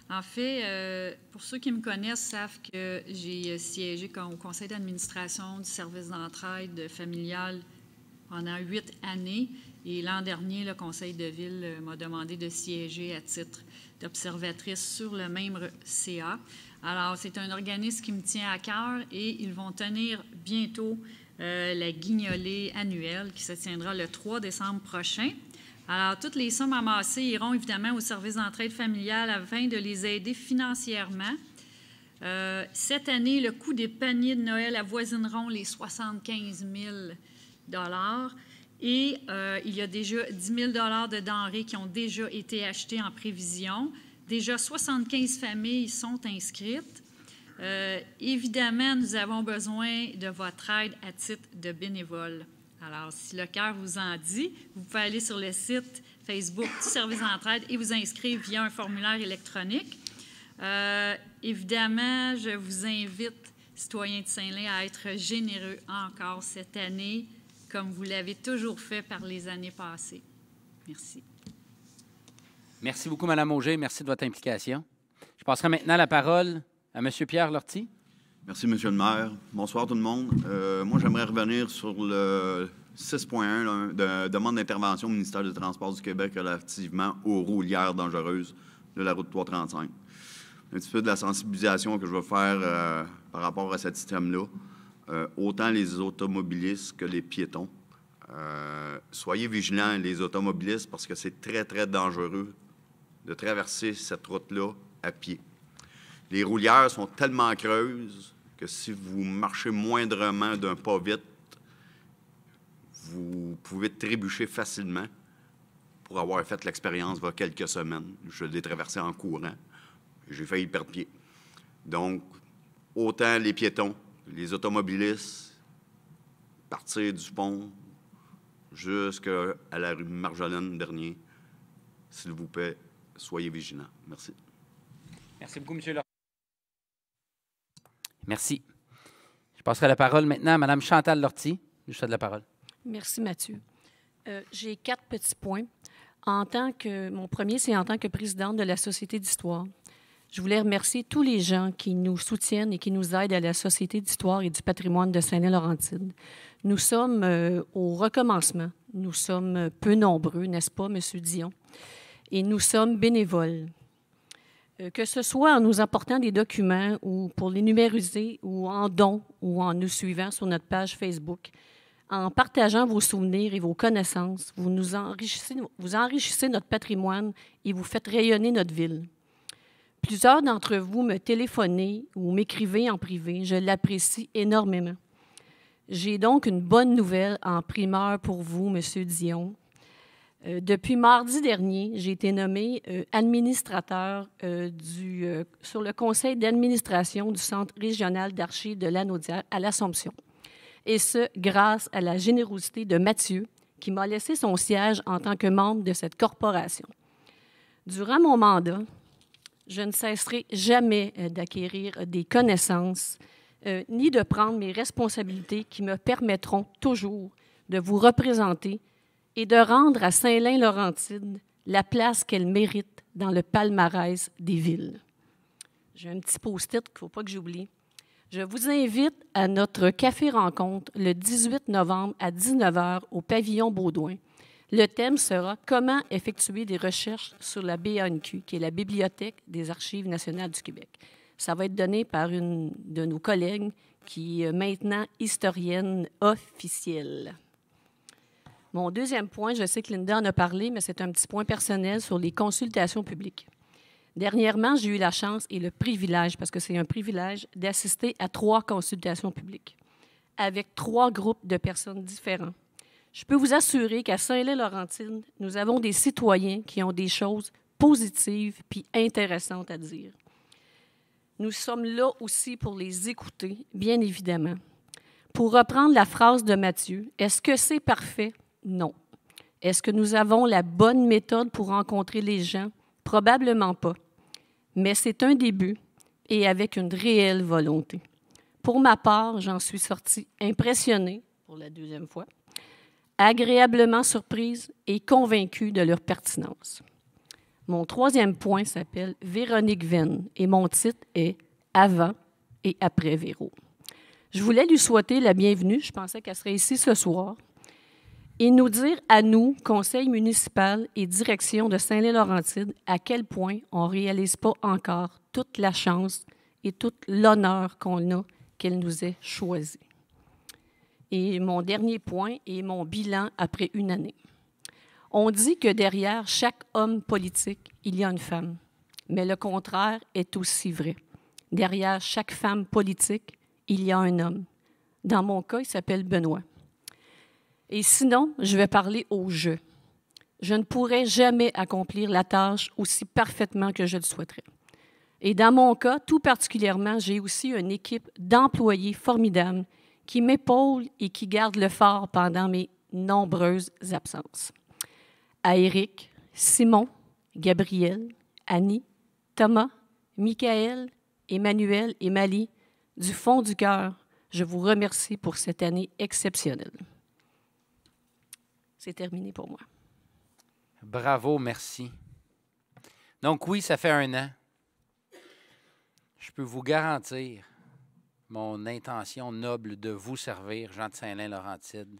En fait, pour ceux qui me connaissent savent que j'ai siégé au conseil d'administration du service d'entraide familiale pendant 8 années. Et l'an dernier, le conseil de ville m'a demandé de siéger à titre d'observatrice sur le même CA. Alors, c'est un organisme qui me tient à cœur et ils vont tenir bientôt la guignolée annuelle qui se tiendra le 3 décembre prochain. Alors, toutes les sommes amassées iront évidemment au service d'entraide familiale afin de les aider financièrement. Cette année, le coût des paniers de Noël avoisineront les 75 000 et il y a déjà 10 000 de denrées qui ont déjà été achetées en prévision. Déjà 75 familles sont inscrites. Évidemment, nous avons besoin de votre aide à titre de bénévole. Alors, si le cœur vous en dit, vous pouvez aller sur le site Facebook du service d'entraide et vous inscrire via un formulaire électronique. Évidemment, je vous invite, citoyens de Saint-Lin, à être généreux encore cette année, comme vous l'avez toujours fait par les années passées. Merci. Merci beaucoup, Mme Auger. Merci de votre implication. Je passerai maintenant la parole à M. Pierre Lortie. Merci, M. le maire. Bonsoir, tout le monde. Moi, j'aimerais revenir sur 6.1, demande d'intervention au ministère des Transports du Québec relativement aux roulières dangereuses de la route 335. Un petit peu de la sensibilisation que je vais faire par rapport à cet système-là. Autant les automobilistes que les piétons. Soyez vigilants, les automobilistes, parce que c'est très, très dangereux de traverser cette route-là à pied. Les roulières sont tellement creuses que si vous marchez moindrement d'un pas vite, vous pouvez trébucher facilement. Pour avoir fait l'expérience il y a quelques semaines, je l'ai traversé en courant. J'ai failli perdre pied. Donc, autant les piétons, les automobilistes, partir du pont jusqu'à la rue Marjolaine dernier, s'il vous plaît, soyez vigilants. Merci. Merci beaucoup, M. Lortie. Merci. Je passerai la parole maintenant à Mme Chantal Lortie. Je vous cède la parole. Merci, Mathieu. J'ai 4 petits points. Mon premier, c'est en tant que présidente de la Société d'histoire. Je voulais remercier tous les gens qui nous soutiennent et qui nous aident à la Société d'histoire et du patrimoine de Saint-Laurentide. Nous sommes au recommencement. Nous sommes peu nombreux, n'est-ce pas, M. Dion? Et nous sommes bénévoles. Que ce soit en nous apportant des documents ou pour les numériser ou en dons ou en nous suivant sur notre page Facebook, en partageant vos souvenirs et vos connaissances, vous enrichissez notre patrimoine et vous faites rayonner notre ville. Plusieurs d'entre vous me téléphonez ou m'écrivez en privé. Je l'apprécie énormément. J'ai donc une bonne nouvelle en primeur pour vous, M. Dion. Depuis mardi dernier, j'ai été nommé administrateur sur le conseil d'administration du Centre régional d'archives de Lanaudière à l'Assomption. Et ce, grâce à la générosité de Mathieu, qui m'a laissé son siège en tant que membre de cette corporation. Durant mon mandat, je ne cesserai jamais d'acquérir des connaissances ni de prendre mes responsabilités qui me permettront toujours de vous représenter et de rendre à Saint-Lin-Laurentide la place qu'elle mérite dans le palmarès des villes. J'ai un petit post-it qu'il ne faut pas que j'oublie. Je vous invite à notre café-rencontre le 18 novembre à 19h au pavillon Baudouin. Le thème sera « Comment effectuer des recherches sur la BANQ », qui est la Bibliothèque des Archives nationales du Québec. Ça va être donné par une de nos collègues qui est maintenant historienne officielle. Mon deuxième point, je sais que Linda en a parlé, mais c'est un petit point personnel sur les consultations publiques. Dernièrement, j'ai eu la chance et le privilège, parce que c'est un privilège, d'assister à 3 consultations publiques avec 3 groupes de personnes différents. Je peux vous assurer qu'à Saint-Lin-Laurentide, nous avons des citoyens qui ont des choses positives puis intéressantes à dire. Nous sommes là aussi pour les écouter, bien évidemment. Pour reprendre la phrase de Mathieu, est-ce que c'est parfait? Non. Est-ce que nous avons la bonne méthode pour rencontrer les gens? Probablement pas. Mais c'est un début et avec une réelle volonté. Pour ma part, j'en suis sortie impressionnée, pour la 2e fois, agréablement surprise et convaincue de leur pertinence. Mon 3e point s'appelle Véronique Venn et mon titre est « Avant et après Véro ». Je voulais lui souhaiter la bienvenue, je pensais qu'elle serait ici ce soir, et nous dire à nous, conseil municipal et direction de Saint-Lin-Laurentide, à quel point on ne réalise pas encore toute la chance et tout l'honneur qu'on a qu'elle nous ait choisi. Et mon dernier point est mon bilan après une année. On dit que derrière chaque homme politique, il y a une femme. Mais le contraire est aussi vrai. Derrière chaque femme politique, il y a un homme. Dans mon cas, il s'appelle Benoît. Et sinon, je vais parler au « je ». Je ne pourrais jamais accomplir la tâche aussi parfaitement que je le souhaiterais. Et dans mon cas, tout particulièrement, j'ai aussi une équipe d'employés formidables qui m'épaulent et qui gardent le fort pendant mes nombreuses absences. À Éric, Simon, Gabriel, Annie, Thomas, Michael, Emmanuel et Mali, du fond du cœur, je vous remercie pour cette année exceptionnelle. C'est terminé pour moi. Bravo, merci. Donc oui, ça fait 1 an. Je peux vous garantir mon intention noble de vous servir, Jean de Saint-Lin-Laurentide.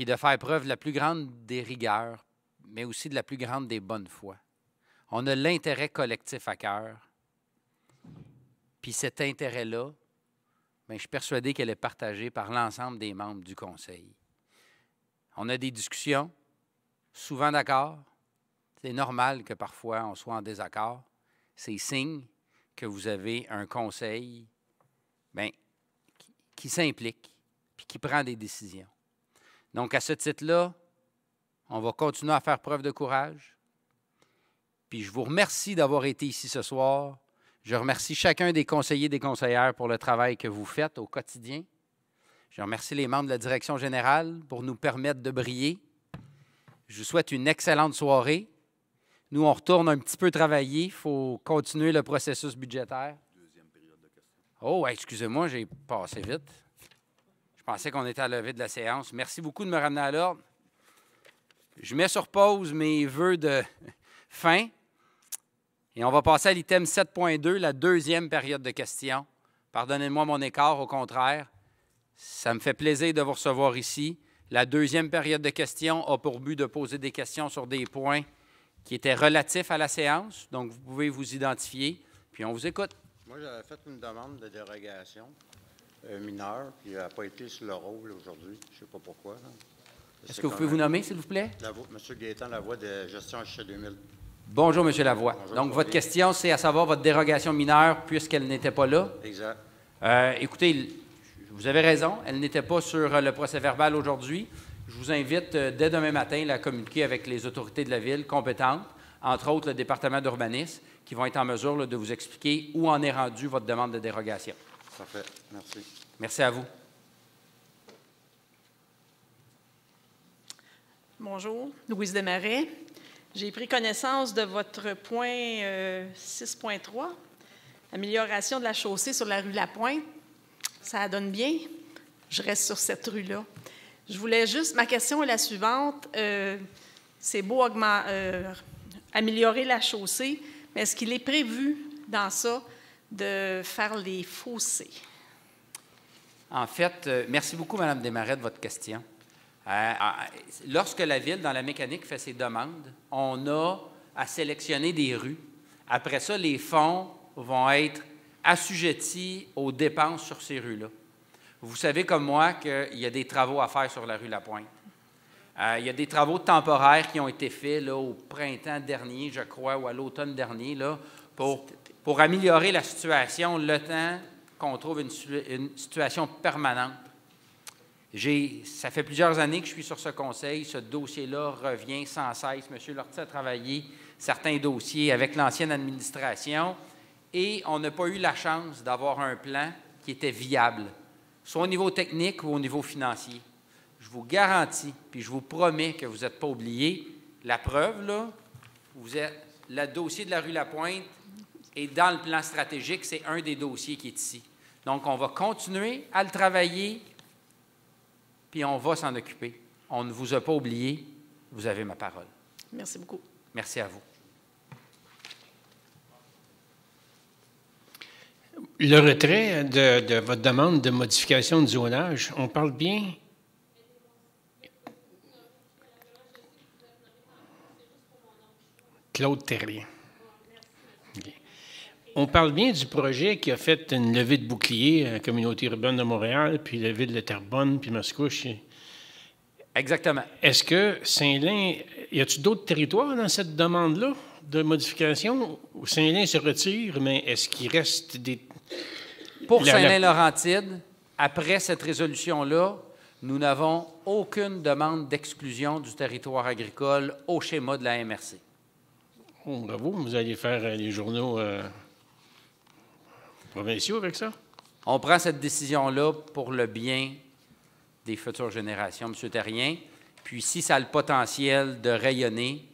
puis de faire preuve de la plus grande des rigueurs, mais aussi de la plus grande des bonnes foi. On a l'intérêt collectif à cœur, puis cet intérêt-là, bien, je suis persuadé qu'elle est partagée par l'ensemble des membres du Conseil. On a des discussions, souvent d'accord. C'est normal que parfois on soit en désaccord. C'est signe que vous avez un Conseil bien, qui s'implique puis qui prend des décisions. Donc, à ce titre-là, on va continuer à faire preuve de courage. Puis je vous remercie d'avoir été ici ce soir. Je remercie chacun des conseillers et des conseillères pour le travail que vous faites au quotidien. Je remercie les membres de la direction générale pour nous permettre de briller. Je vous souhaite une excellente soirée. Nous, on retourne un petit peu travailler. Il faut continuer le processus budgétaire. Deuxième période de questions. Oh, excusez-moi, j'ai passé vite. Je pensais qu'on était à la levée de la séance. Merci beaucoup de me ramener à l'ordre. Je mets sur pause mes vœux de fin. Et on va passer à l'item 7.2, la deuxième période de questions. Pardonnez-moi mon écart, au contraire. Ça me fait plaisir de vous recevoir ici. La deuxième période de questions a pour but de poser des questions sur des points qui étaient relatifs à la séance. Donc, vous pouvez vous identifier, puis on vous écoute. Moi, j'avais fait une demande de dérogation mineure, puis elle n'a pas été sur le rôle aujourd'hui. Je ne sais pas pourquoi. Est-ce que vous pouvez vous nommer, s'il vous plaît? M. Gaétan Lavoie de Gestion HC 2000. Bonjour, M. Lavoie. Bonjour, donc, votre question, c'est à savoir votre dérogation mineure puisqu'elle n'était pas là. Exact. Écoutez, vous avez raison, elle n'était pas sur le procès-verbal aujourd'hui. Je vous invite dès demain matin à communiquer avec les autorités de la Ville compétentes, entre autres le département d'urbanisme, qui vont être en mesure là, de vous expliquer où en est rendue votre demande de dérogation. Parfait. Merci. Merci à vous. Bonjour, Louise Desmarais. J'ai pris connaissance de votre point 6.3, amélioration de la chaussée sur la rue Lapointe. Ça donne bien. Je reste sur cette rue-là. Je voulais juste, ma question est la suivante. C'est beau améliorer la chaussée, mais est-ce qu'il est prévu dans ça de faire les fossés? En fait, merci beaucoup, Mme Desmarais, de votre question. Lorsque la Ville, dans la mécanique, fait ses demandes, on a à sélectionner des rues. Après ça, les fonds vont être assujettis aux dépenses sur ces rues-là. Vous savez comme moi qu'il y a des travaux à faire sur la rue Lapointe. Il y a des travaux temporaires qui ont été faits là, au printemps dernier, je crois, ou à l'automne dernier, là, pour améliorer la situation, le temps qu'on trouve une situation permanente. Ça fait plusieurs années que je suis sur ce conseil. Ce dossier-là revient sans cesse. M. Lortie a travaillé certains dossiers avec l'ancienne administration et on n'a pas eu la chance d'avoir un plan qui était viable, soit au niveau technique ou au niveau financier. Je vous garantis, puis je vous promets que vous n'êtes pas oubliés. La preuve, là, le dossier de la rue Lapointe est dans le plan stratégique. C'est un des dossiers qui est ici. Donc, on va continuer à le travailler, puis on va s'en occuper. On ne vous a pas oublié. Vous avez ma parole. Merci beaucoup. Merci à vous. Le retrait de votre demande de modification de zonage, on parle bien... Claude Terrien. Okay. On parle bien du projet qui a fait une levée de bouclier à la communauté urbaine de Montréal, puis la ville de Terrebonne, puis Mascouche. Exactement. Est-ce que Saint-Lin, y a-t-il d'autres territoires dans cette demande-là de modification? Saint-Lin se retire, mais est-ce qu'il reste des... Pour Saint-Lin-Laurentide, après cette résolution-là, nous n'avons aucune demande d'exclusion du territoire agricole au schéma de la MRC. Oh, bravo, vous allez faire les journaux provinciaux avec ça? On prend cette décision-là pour le bien des futures générations, M. Terrien. Puis si ça a le potentiel de rayonner,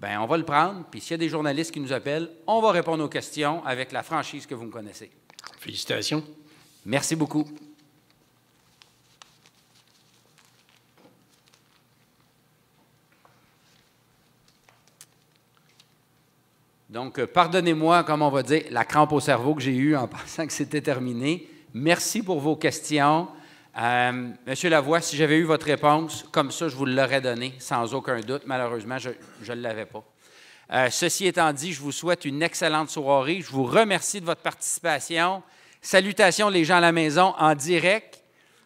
bien, on va le prendre. Puis s'il y a des journalistes qui nous appellent, on va répondre aux questions avec la franchise que vous me connaissez. Félicitations. Merci beaucoup. Donc, pardonnez-moi, comme on va dire, la crampe au cerveau que j'ai eue en pensant que c'était terminé. Merci pour vos questions. Monsieur Lavoie, si j'avais eu votre réponse, comme ça, je vous l'aurais donnée, sans aucun doute. Malheureusement, je ne l'avais pas. Ceci étant dit, je vous souhaite une excellente soirée. Je vous remercie de votre participation. Salutations les gens à la maison en direct,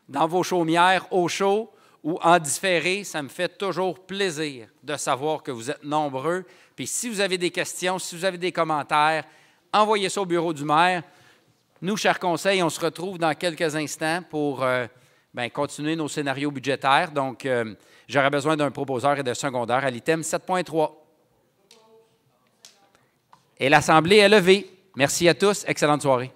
dans vos chaumières, au chaud ou en différé. Ça me fait toujours plaisir de savoir que vous êtes nombreux. Puis si vous avez des questions, si vous avez des commentaires, envoyez ça au bureau du maire. Nous, chers conseils, on se retrouve dans quelques instants pour continuer nos scénarios budgétaires. Donc, j'aurai besoin d'un proposeur et de secondaire à l'item 7.3. Et l'Assemblée est levée. Merci à tous. Excellente soirée.